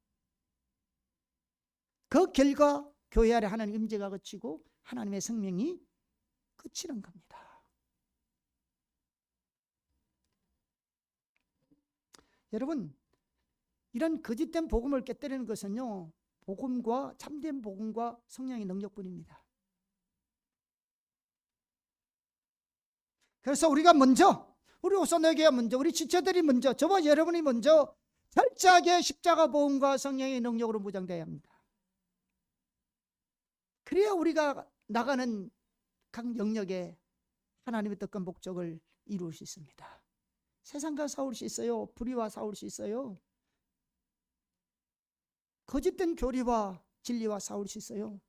그 결과 교회 안에 하나님의 임재가 그치고 하나님의 생명이 그치는 겁니다. 여러분, 이런 거짓된 복음을 깨뜨리는 것은요 복음과 참된 복음과 성령의 능력뿐입니다. 그래서 우리가 먼저, 우리 호산나교회가 먼저, 우리 지체들이 먼저, 저와 여러분이 먼저 철저하게 십자가 복음과 성령의 능력으로 무장되어야 합니다. 그래야 우리가 나가는 각 영역에 하나님의 뜻과 목적을 이룰 수 있습니다. 세상과 싸울 수 있어요. 불의와 싸울 수 있어요. 거짓된 교리와 진리와 싸울 수 있어요.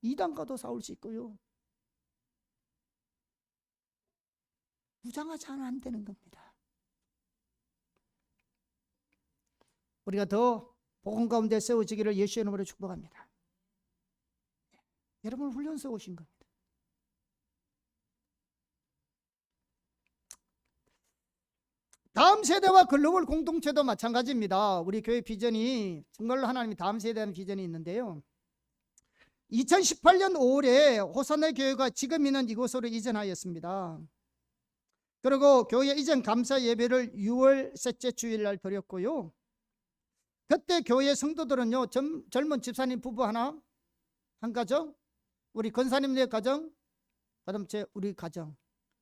이단과도 싸울 수 있고요. 무장하지 않으면 안 되는 겁니다. 우리가 더 복음 가운데 세워지기를 예수의 이름으로 축복합니다. 여러분을 훈련소 오신 겁니다. 다음 세대와 글로벌 공동체도 마찬가지입니다. 우리 교회 비전이 정말로 하나님이 다음 세대에 대한 비전이 있는데요. 2018년 5월에 호산나 교회가 지금 있는 이곳으로 이전하였습니다. 그리고 교회 이전 감사 예배를 6월 셋째 주일날 드렸고요. 그때 교회 성도들은요 젊은 집사님 부부 하나, 한 가정, 우리 권사님네 가정, 그다음 우리 가정,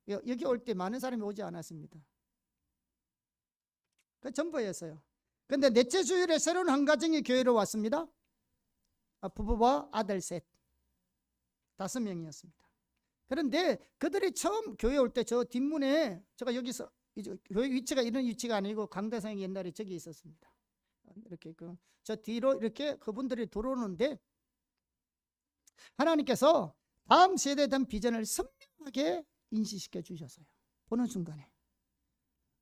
여기 올 때 많은 사람이 오지 않았습니다. 그 전부였어요. 그런데 넷째 주일에 새로운 한 가정이 교회로 왔습니다. 부부와 아들 셋, 5명이었습니다. 그런데 그들이 처음 교회 올 때 저 뒷문에, 제가 여기서 교회 위치가 이런 위치가 아니고 강대상이 옛날에 저기 있었습니다. 이렇게 저 뒤로 이렇게 그분들이 들어오는데 하나님께서 다음 세대에 대한 비전을 선명하게 인식시켜 주셨어요. 보는 순간에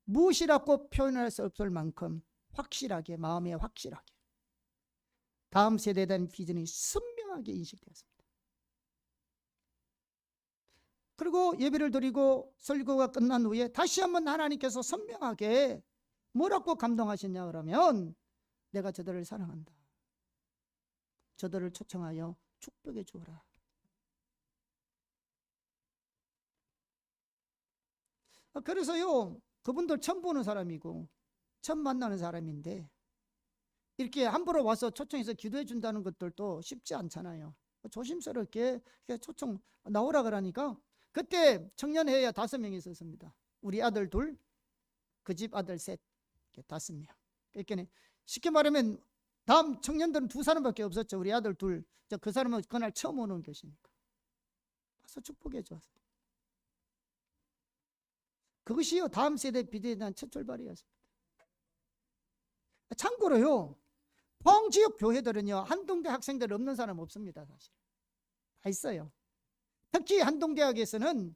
무엇이라고 표현할 수 없을 만큼 확실하게, 마음에 확실하게 다음 세대에 대한 비전이 선명하게 인식되었습니다. 그리고 예배를 드리고 설교가 끝난 후에 다시 한번 하나님께서 선명하게 뭐라고 감동하셨냐 그러면, 내가 저들을 사랑한다. 저들을 초청하여 축복해 주어라. 그래서요 그분들 처음 보는 사람이고 처음 만나는 사람인데 이렇게 함부로 와서 초청해서 기도해 준다는 것들도 쉽지 않잖아요. 조심스럽게 초청 나오라 그러니까 그때 청년회에 5명이 있었습니다. 우리 아들 2, 그 집 아들 셋, 5명. 그러니까 쉽게 말하면 다음 청년들은 2사람밖에 없었죠. 우리 아들 2, 그 사람은 그날 처음 오는 것이니까 와서 축복해 주었어요. 그것이요 다음 세대 비대에 대한 첫 출발이었습니다. 참고로요 포항 지역 교회들은요 한동대 학생들 없는 사람 없습니다. 사실 다 있어요. 특히 한동대학에서는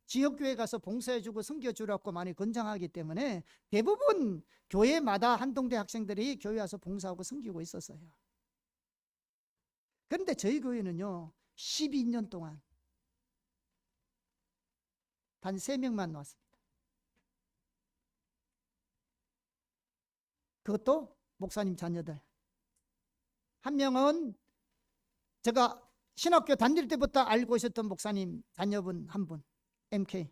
지역교회 가서 봉사해주고 섬겨주라고 많이 권장하기 때문에 대부분 교회마다 한동대 학생들이 교회 와서 봉사하고 섬기고 있었어요. 그런데 저희 교회는요 12년 동안 단 3명만 왔습니다. 그것도 목사님 자녀들. 한 명은 제가 신학교 다닐 때부터 알고 있었던 목사님 자녀분 한 분, MK.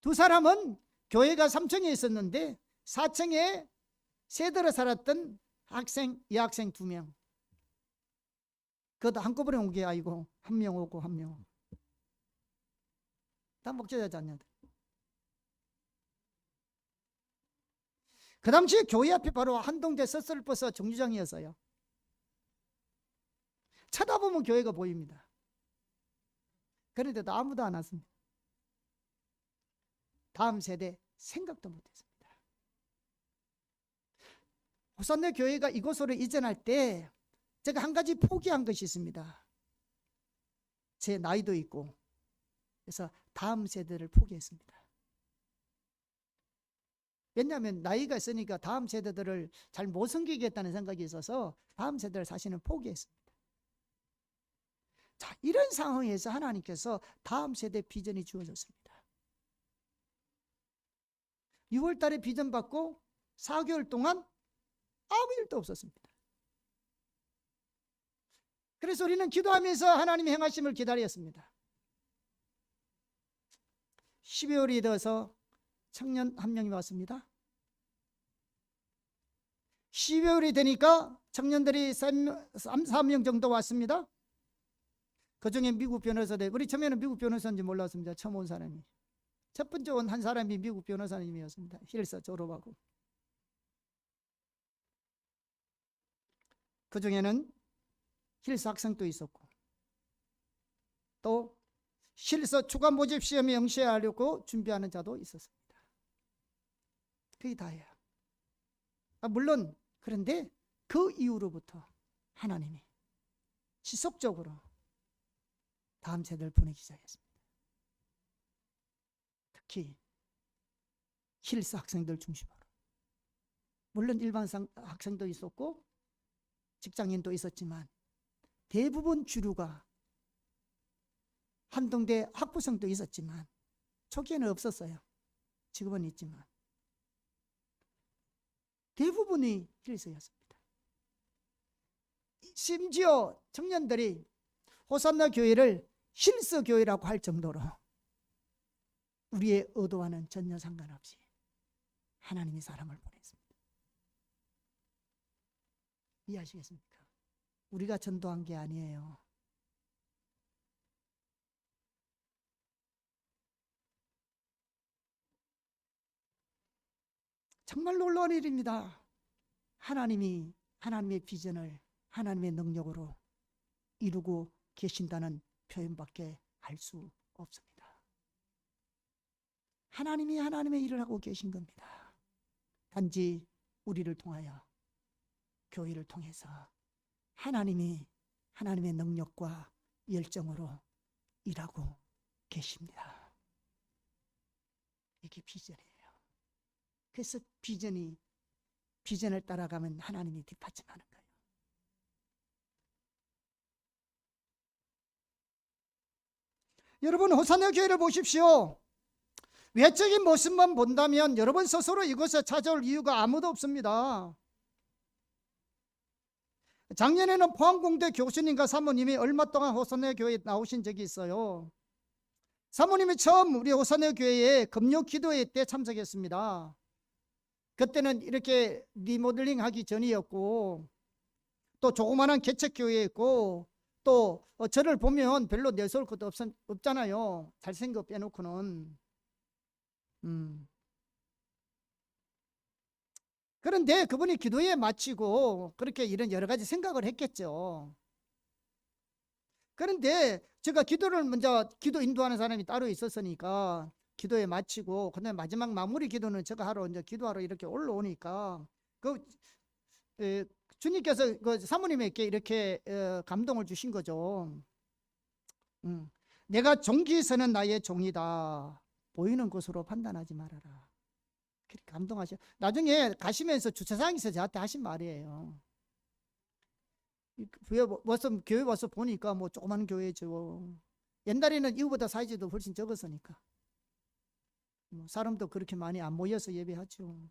두 사람은 교회가 3층에 있었는데 4층에 세대로 살았던 여학생 2명. 그것도 한꺼번에 온 게 아니고 한 명 오고 한 명 오고. 다 목회자 자녀들. 그 당시에 교회 앞이 바로 한동대 서슬버스 정류장이었어요. 쳐다보면 교회가 보입니다. 그런데도 아무도 안 왔습니다. 다음 세대 생각도 못했습니다. 호산네 교회가 이곳으로 이전할 때 제가 한 가지 포기한 것이 있습니다. 제 나이도 있고 그래서 다음 세대를 포기했습니다. 왜냐하면 나이가 있으니까 다음 세대들을 잘 못 섬기겠다는 생각이 있어서 다음 세대를 사실은 포기했습니다. 자, 이런 상황에서 하나님께서 다음 세대 비전이 주어졌습니다. 6월 달에 비전 받고 4개월 동안 아무 일도 없었습니다. 그래서 우리는 기도하면서 하나님의 행하심을 기다렸습니다. 12월이 되어서 청년 한 명이 왔습니다. 12월이 되니까 청년들이 3명 정도 왔습니다. 그 중에 미국 변호사들, 우리 처음에는 미국 변호사인지 몰랐습니다. 처음 온 사람이. 첫 번째 온 한 사람이 미국 변호사님이었습니다. 힐서 졸업하고. 그 중에는 힐서 학생도 있었고 또 힐서 추가 모집 시험에 응시하려고 준비하는 자도 있었습니다. 그게 다예요. 물론 그런데 그 이후로부터 하나님이 지속적으로 다음 세대를 보내기 시작했습니다. 특히 힐스 학생들 중심으로. 물론 일반 학생도 있었고 직장인도 있었지만 대부분 주류가 한동대 학부생도 있었지만 초기에는 없었어요. 지금은 있지만 대부분이 힐스였습니다. 심지어 청년들이 호산나 교회를 힐스 교회라고 할 정도로 우리의 의도와는 전혀 상관없이 하나님이 사람을 보냈습니다. 이해하시겠습니까? 우리가 전도한 게 아니에요. 정말 놀라운 일입니다. 하나님이 하나님의 비전을 하나님의 능력으로 이루고 계신다는 표현밖에 할 수 없습니다. 하나님이 하나님의 일을 하고 계신 겁니다. 단지 우리를 통하여 교회를 통해서 하나님이 하나님의 능력과 열정으로 일하고 계십니다. 이게 비전이에요. 그래서 비전을 따라가면 하나님이 뒷받침하는 거예요. 여러분, 호산나 교회를 보십시오. 외적인 모습만 본다면 여러분 스스로 이곳에 찾아올 이유가 아무도 없습니다. 작년에는 포항공대 교수님과 사모님이 얼마 동안 호산나 교회에 나오신 적이 있어요. 사모님이 처음 우리 호산나 교회에 금요 기도회 때 참석했습니다. 그때는 이렇게 리모델링 하기 전이었고 또 조그마한 개척교회였고 또 저를 보면 별로 내세울 것도 없잖아요. 잘생긴 거 빼놓고는. 그런데 그분이 기도에 마치고 그렇게 이런 여러 가지 생각을 했겠죠. 그런데 제가 기도를 먼저 기도 인도하는 사람이 따로 있었으니까 기도에 마치고 그다음에 마지막 마무리 기도는 제가 하러 이제 기도하러 이렇게 올라오니까 주님께서 그 사모님에게 이렇게 감동을 주신 거죠. 내가 종기서는 나의 종이다. 보이는 것으로 판단하지 말아라. 그렇게 감동하셔. 나중에 가시면서 주차장에서 저한테 하신 말이에요. 교회 와서 보니까 뭐 조그만 교회죠. 옛날에는 이거보다 사이즈도 훨씬 적었으니까. 사람도 그렇게 많이 안 모여서 예배하죠.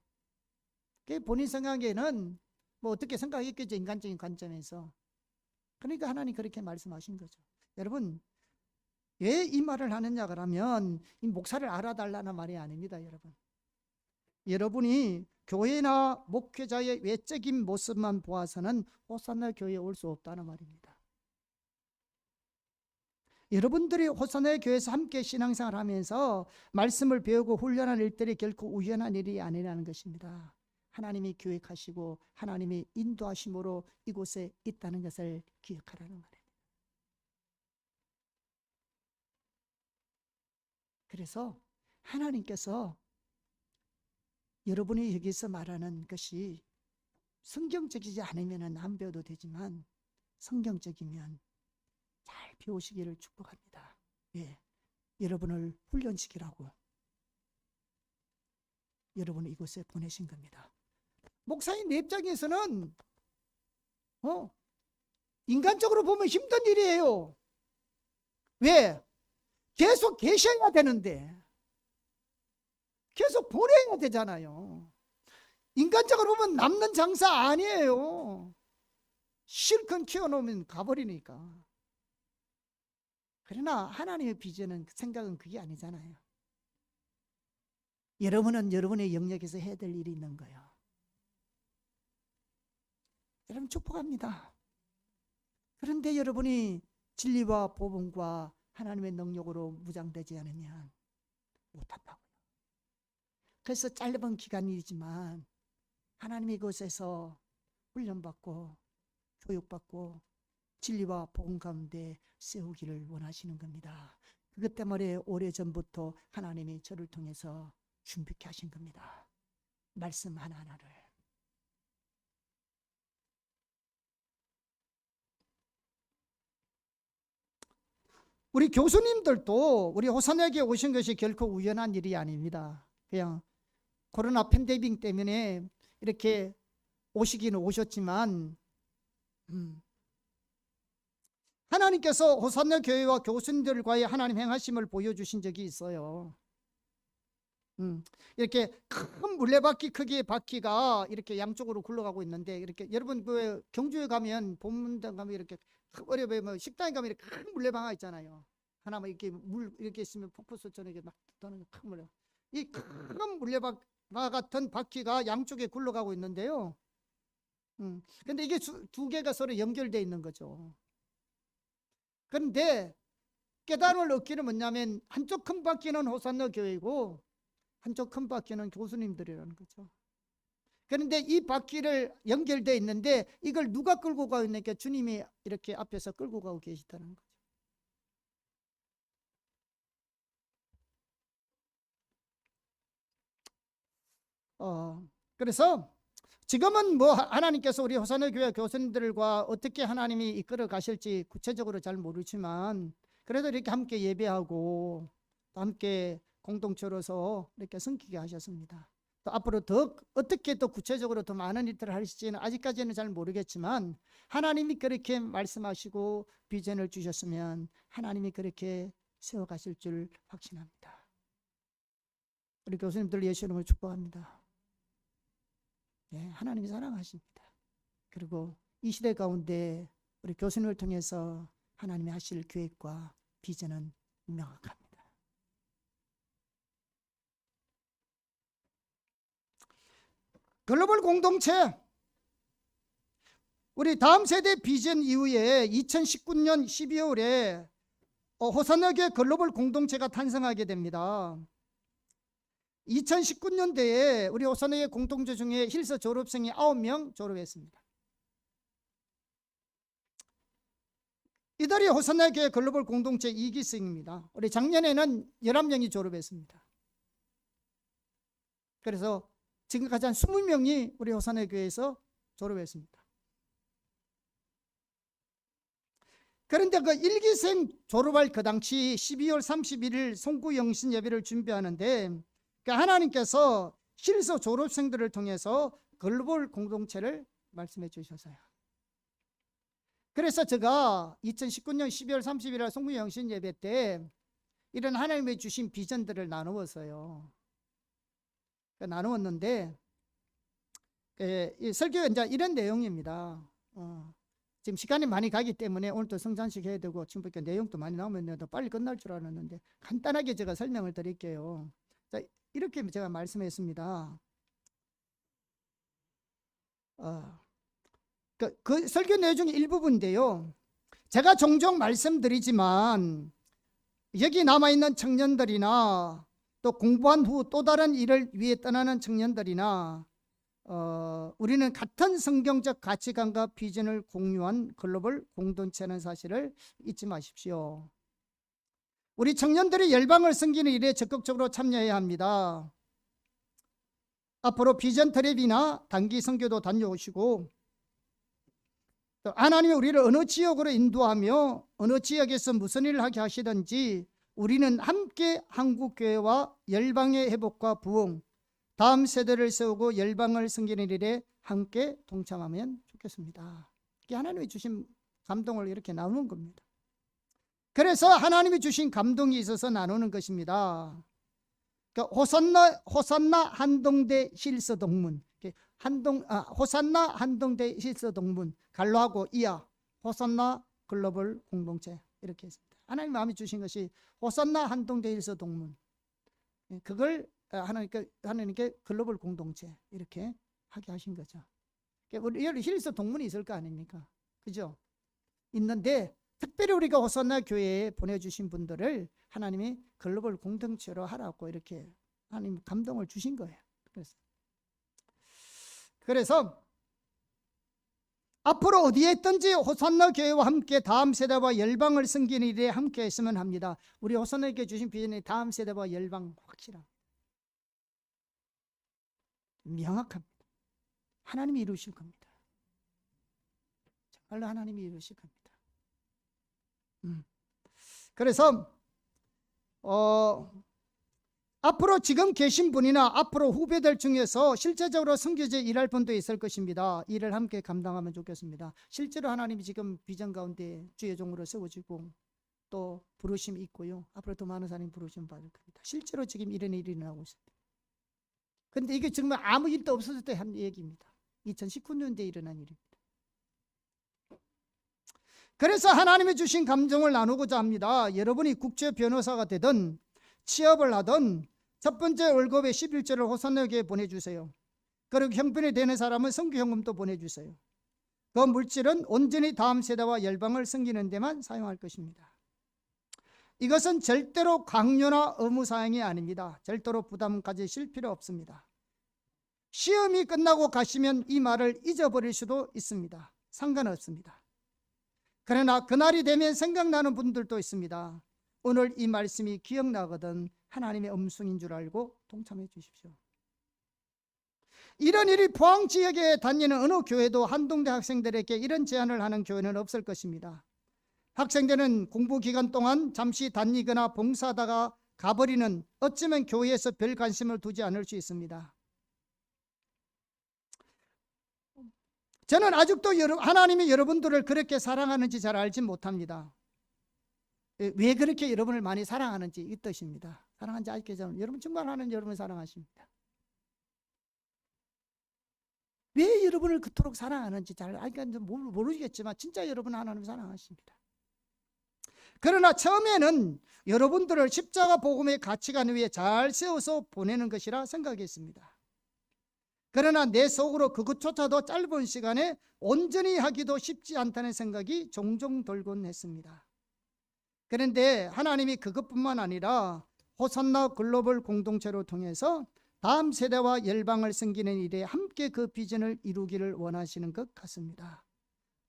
본인 생각에는 뭐 어떻게 생각했겠죠, 인간적인 관점에서. 그러니까 하나님 그렇게 말씀하신 거죠. 여러분, 왜 이 말을 하느냐 그러면 이 목사를 알아달라는 말이 아닙니다, 여러분. 여러분이 교회나 목회자의 외적인 모습만 보아서는 호산나 교회에 올 수 없다는 말입니다. 여러분들이 호산나 교회에서 함께 신앙생활 하면서 말씀을 배우고 훈련한 일들이 결코 우연한 일이 아니라는 것입니다. 하나님이 계획하시고 하나님이 인도하심으로 이곳에 있다는 것을 기억하라는 말입니다. 그래서 하나님께서 여러분이 여기서 말하는 것이 성경적이지 않으면 안 배워도 되지만 성경적이면 잘 배우시기를 축복합니다. 예, 여러분을 훈련시키라고 여러분을 이곳에 보내신 겁니다. 목사님 입장에서는 인간적으로 보면 힘든 일이에요. 왜? 계속 계셔야 되는데 계속 보내야 되잖아요. 인간적으로 보면 남는 장사 아니에요. 실컷 키워놓으면 가버리니까. 그러나 하나님의 비전은, 생각은 그게 아니잖아요. 여러분은 여러분의 영역에서 해야 될 일이 있는 거예요. 여러분 축복합니다. 그런데 여러분이 진리와 복음과 하나님의 능력으로 무장되지 않으면 못한다고요. 그래서 짧은 기간이지만 하나님의 곳에서 훈련받고 교육받고 진리와 복음 가운데 세우기를 원하시는 겁니다. 그것 때문에 오래전부터 하나님이 저를 통해서 준비케 하신 겁니다. 말씀 하나하나를. 우리 교수님들도 우리 호산에게 오신 것이 결코 우연한 일이 아닙니다. 그냥 코로나 팬데믹 때문에 이렇게 오시기는 오셨지만 하나님께서 호산나 교회와 교수님들과의 하나님 행하심을 보여주신 적이 있어요. 이렇게 큰 물레바퀴 크기의 바퀴가 이렇게 양쪽으로 굴러가고 있는데, 이렇게 여러분 그 경주에 가면 본문당 가면 이렇게 어려워 뭐 식당에 가면 이렇게 큰 물레방아 있잖아요. 하나만 이렇게 물 이렇게 있으면 폭포수처럼 이렇게 막 떠는 큰 물레. 이 큰 물레방아 같은 바퀴가 양쪽에 굴러가고 있는데요. 근데 이게 두 개가 서로 연결되어 있는 거죠. 그런데 깨달음을 얻기는 뭐냐면 한쪽 큰 바퀴는 호산나 교회고 한쪽 큰 바퀴는 교수님들이라는 거죠. 그런데 이 바퀴를 연결되어 있는데 이걸 누가 끌고 가고 있느냐, 주님이 이렇게 앞에서 끌고 가고 계시다는 거죠. 그래서 지금은 뭐 하나님께서 우리 호산나 교회 교수님들과 어떻게 하나님이 이끌어 가실지 구체적으로 잘 모르지만 그래도 이렇게 함께 예배하고 또 함께 공동체로서 이렇게 섬기게 하셨습니다. 또 앞으로 더 어떻게 또 구체적으로 더 많은 일들을 하실지는 아직까지는 잘 모르겠지만 하나님이 그렇게 말씀하시고 비전을 주셨으면 하나님이 그렇게 세워가실 줄 확신합니다. 우리 교수님들 예수 이름으로 축복합니다. 네, 하나님이 사랑하십니다. 그리고 이 시대 가운데 우리 교수님을 통해서 하나님이 하실 계획과 비전은 명확합니다. 글로벌 공동체, 우리 다음 세대 비전 이후에 2019년 12월에 호산나 교회 글로벌 공동체가 탄생하게 됩니다. 2019년대에 우리 호산나 교회 공동체 중에 힐서 졸업생이 9명 졸업했습니다. 이달이 호산나 교회 글로벌 공동체 2기생입니다. 우리 작년에는 11명이 졸업했습니다. 그래서 지금까지 한 20명이 우리 호산나 교회에서 졸업했습니다. 그런데 그 1기생 졸업할 그 당시 12월 31일 송구영신 예배를 준비하는데 하나님께서 실서 졸업생들을 통해서 글로벌 공동체를 말씀해 주셔서요. 그래서 제가 2019년 12월 30일 송구 영신 예배 때 이런 하나님의 주신 비전들을 나누었어요. 나누었는데 이 설교가 이제 이런 내용입니다. 지금 시간이 많이 가기 때문에 오늘도 성찬식 해야 되고 지금 내용도 많이 나오면 더 빨리 끝날 줄 알았는데 간단하게 제가 설명을 드릴게요. 자, 이렇게 제가 말씀했습니다. 그 설교 내용 중에 일부분인데요. 제가 종종 말씀드리지만 여기 남아있는 청년들이나 또 공부한 후 또 다른 일을 위해 떠나는 청년들이나 우리는 같은 성경적 가치관과 비전을 공유한 글로벌 공동체라는 사실을 잊지 마십시오. 우리 청년들이 열방을 섬기는 일에 적극적으로 참여해야 합니다. 앞으로 비전 트랩이나 단기 선교도 다녀오시고 또 하나님이 우리를 어느 지역으로 인도하며 어느 지역에서 무슨 일을 하게 하시든지 우리는 함께 한국교회와 열방의 회복과 부흥, 다음 세대를 세우고 열방을 섬기는 일에 함께 동참하면 좋겠습니다. 이게 하나님이 주신 감동을 이렇게 나누는 겁니다. 그래서 하나님이 주신 감동이 있어서 나누는 것입니다. 그러니까 호산나 한동대 실서동문, 호산나 한동대 실서동문 갈로하고 이하 호산나 글로벌 공동체 이렇게 했습니다. 하나님 마음이 주신 것이 호산나 한동대 실서동문, 그걸 하나님께 글로벌 공동체 이렇게 하게 하신 거죠. 우리 힐스 동문이 있을 거 아닙니까? 그죠? 있는데 특별히 우리가 호산나 교회에 보내주신 분들을 하나님이 글로벌 공동체로 하라고 이렇게 하나님 감동을 주신 거예요. 그래서 앞으로 어디에 있든지 호산나 교회와 함께 다음 세대와 열방을 섬기는 일에 함께 했으면 합니다. 우리 호산나에게 주신 비전이 다음 세대와 열방 확실합니다. 명확합니다. 하나님이 이루실 겁니다. 정말로 하나님이 이루실 겁니다. 그래서 앞으로 지금 계신 분이나 앞으로 후배들 중에서 실제적으로 선교제 일할 분도 있을 것입니다. 일을 함께 감당하면 좋겠습니다. 실제로 하나님이 지금 비전 가운데 주의 종으로 세워지고 또 부르심이 있고요. 앞으로 더 많은 사람이 부르심 받을 겁니다. 실제로 지금 이런 일이 일어나고 있습니다. 그런데 이게 정말 아무 일도 없었을 때 한 얘기입니다. 2019년도에 일어난 일입니다. 그래서 하나님이 주신 감정을 나누고자 합니다. 여러분이 국제 변호사가 되든 취업을 하든 첫 번째 월급의 11조를 호산나교회에 보내주세요. 그리고 형편이 되는 사람은 선교현금도 보내주세요. 그 물질은 온전히 다음 세대와 열방을 섬기는 데만 사용할 것입니다. 이것은 절대로 강요나 의무사항이 아닙니다. 절대로 부담 가지실 필요 없습니다. 시험이 끝나고 가시면 이 말을 잊어버릴 수도 있습니다. 상관없습니다. 그러나 그날이 되면 생각나는 분들도 있습니다. 오늘 이 말씀이 기억나거든 하나님의 음성인 줄 알고 동참해 주십시오. 이런 일이 포항 지역에 다니는 어느 교회도 한동대 학생들에게 이런 제안을 하는 교회는 없을 것입니다. 학생들은 공부 기간 동안 잠시 다니거나 봉사하다가 가버리는 어쩌면 교회에서 별 관심을 두지 않을 수 있습니다. 저는 아직도 하나님이 여러분들을 그렇게 사랑하는지 잘 알지 못합니다. 왜 그렇게 여러분을 많이 사랑하는지 이 뜻입니다. 사랑하는지 아직도 저는 여러분 정말 하나님 여러분을 사랑하십니다. 왜 여러분을 그토록 사랑하는지 잘 모르겠지만 진짜 여러분 하나님 사랑하십니다. 그러나 처음에는 여러분들을 십자가 복음의 가치관 위에 잘 세워서 보내는 것이라 생각했습니다. 그러나 내 속으로 그것조차도 짧은 시간에 온전히 하기도 쉽지 않다는 생각이 종종 들곤 했습니다. 그런데 하나님이 그것뿐만 아니라 호산나 글로벌 공동체로 통해서 다음 세대와 열방을 섬기는 일에 함께 그 비전을 이루기를 원하시는 것 같습니다.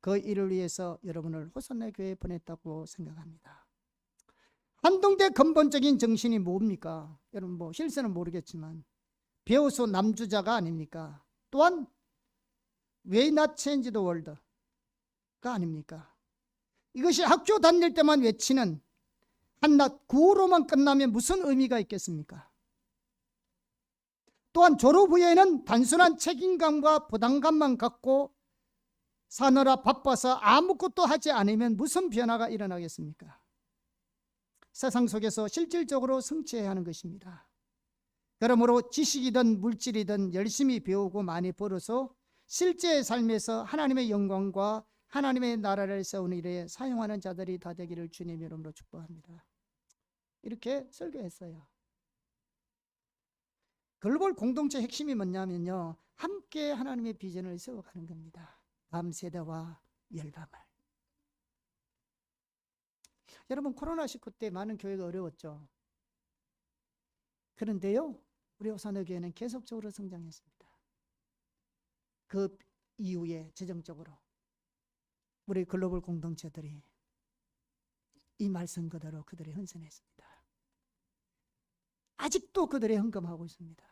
그 일을 위해서 여러분을 호산나 교회에 보냈다고 생각합니다. 한동대 근본적인 정신이 뭡니까? 여러분 실세는 모르겠지만 배우소 남주자가 아닙니까? 또한 Why not change the world가 아닙니까? 이것이 학교 다닐 때만 외치는 한낱 구호로만 끝나면 무슨 의미가 있겠습니까? 또한 졸업 후에는 단순한 책임감과 부담감만 갖고 사느라 바빠서 아무것도 하지 않으면 무슨 변화가 일어나겠습니까? 세상 속에서 실질적으로 성취해야 하는 것입니다. 그러므로 지식이든 물질이든 열심히 배우고 많이 벌어서 실제 삶에서 하나님의 영광과 하나님의 나라를 세우는 일에 사용하는 자들이 다 되기를 주님의 이름으로 축복합니다. 이렇게 설교했어요. 글로벌 공동체 핵심이 뭐냐면요, 함께 하나님의 비전을 세워가는 겁니다. 다음 세대와 열방을. 여러분, 코로나19 때 많은 교회가 어려웠죠. 그런데요, 우리 호산의 교회는 계속적으로 성장했습니다. 그 이후에 재정적으로 우리 글로벌 공동체들이 이 말씀 그대로 그들이 헌신했습니다. 아직도 그들이 헌금하고 있습니다.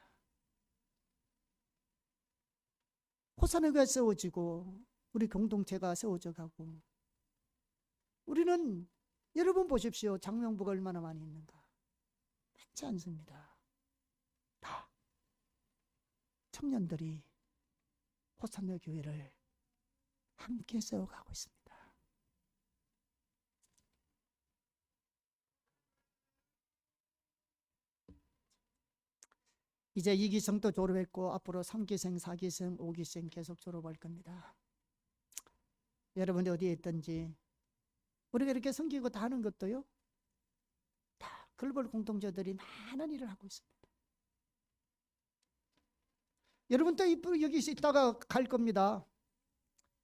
호산의 교회가 세워지고 우리 공동체가 세워져 가고, 우리는 여러분 보십시오. 장명부가 얼마나 많이 있는가. 많지 않습니다. 다 청년들이 호산의 교회를 함께 세워가고 있습니다. 이제 2기생도 졸업했고 앞으로 3기생, 4기생, 5기생 계속 졸업할 겁니다. 여러분이 어디에 있든지 우리가 이렇게 섬기고 다 하는 것도요, 다 글로벌 공동체들이 많은 일을 하고 있습니다. 여러분도 여기 있다가 갈 겁니다.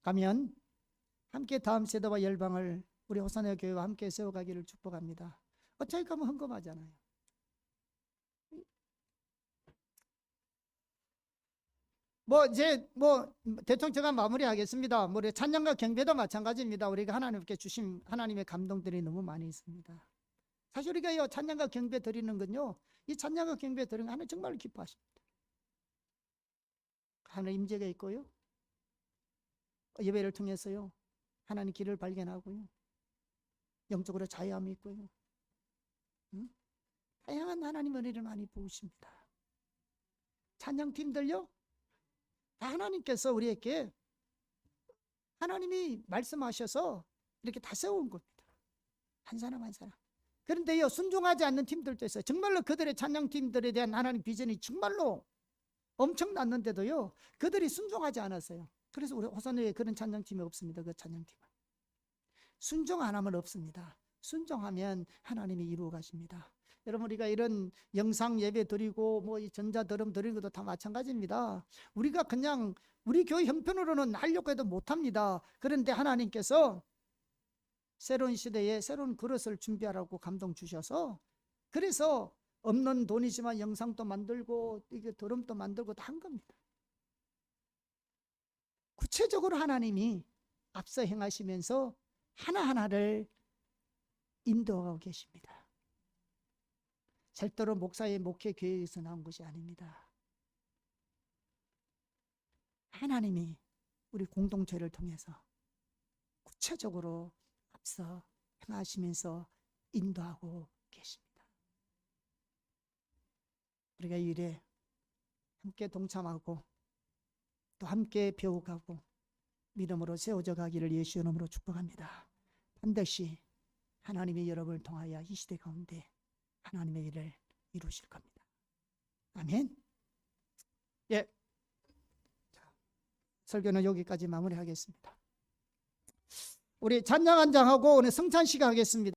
가면 함께 다음 세대와 열방을 우리 호산의 교회와 함께 세워가기를 축복합니다. 어차피 가면 헌금하잖아요. 이제 대충 제가 마무리하겠습니다. 찬양과 경배도 마찬가지입니다. 우리가 하나님께 주신 하나님의 감동들이 너무 많이 있습니다. 사실 우리가 찬양과 경배 드리는 건요, 이 찬양과 경배 드리는 거 하나님 정말 기뻐하십니다. 하나님 임재가 있고요, 예배를 통해서요 하나님 길을 발견하고요, 영적으로 자유함이 있고요, 다양한 하나님 은혜를 많이 부으십니다. 찬양팀들요, 다 하나님께서 우리에게 하나님이 말씀하셔서 이렇게 다 세운 겁니다. 한 사람 한 사람. 그런데요, 순종하지 않는 팀들도 있어요. 정말로 그들의 찬양팀들에 대한 하나님 비전이 정말로 엄청났는데도요, 그들이 순종하지 않았어요. 그래서 우리 호산에 그런 찬양팀이 없습니다. 그 찬양팀은 순종 안 하면 없습니다. 순종하면 하나님이 이루어 가십니다. 여러분, 우리가 이런 영상 예배 드리고 이 전자드럼 드리는 것도 다 마찬가지입니다. 우리가 그냥 우리 교회 형편으로는 하려고 해도 못합니다. 그런데 하나님께서 새로운 시대에 새로운 그릇을 준비하라고 감동 주셔서, 그래서 없는 돈이지만 영상도 만들고 이게 드럼도 만들고 다 한 겁니다. 구체적으로 하나님이 앞서 행하시면서 하나하나를 인도하고 계십니다. 절대로 목사의 목회 교회에서 나온 것이 아닙니다. 하나님이 우리 공동체를 통해서 구체적으로 앞서 행하시면서 인도하고 계십니다. 우리가 이 일에 함께 동참하고 또 함께 배워가고 믿음으로 세워져 가기를 예수 이름으로 축복합니다. 반드시 하나님이 여러분을 통하여 이 시대 가운데 하나님의 일을 이루실 겁니다. 아멘. 예. 자, 설교는 여기까지 마무리하겠습니다. 우리 찬양 한 장하고 오늘 성찬식 하겠습니다.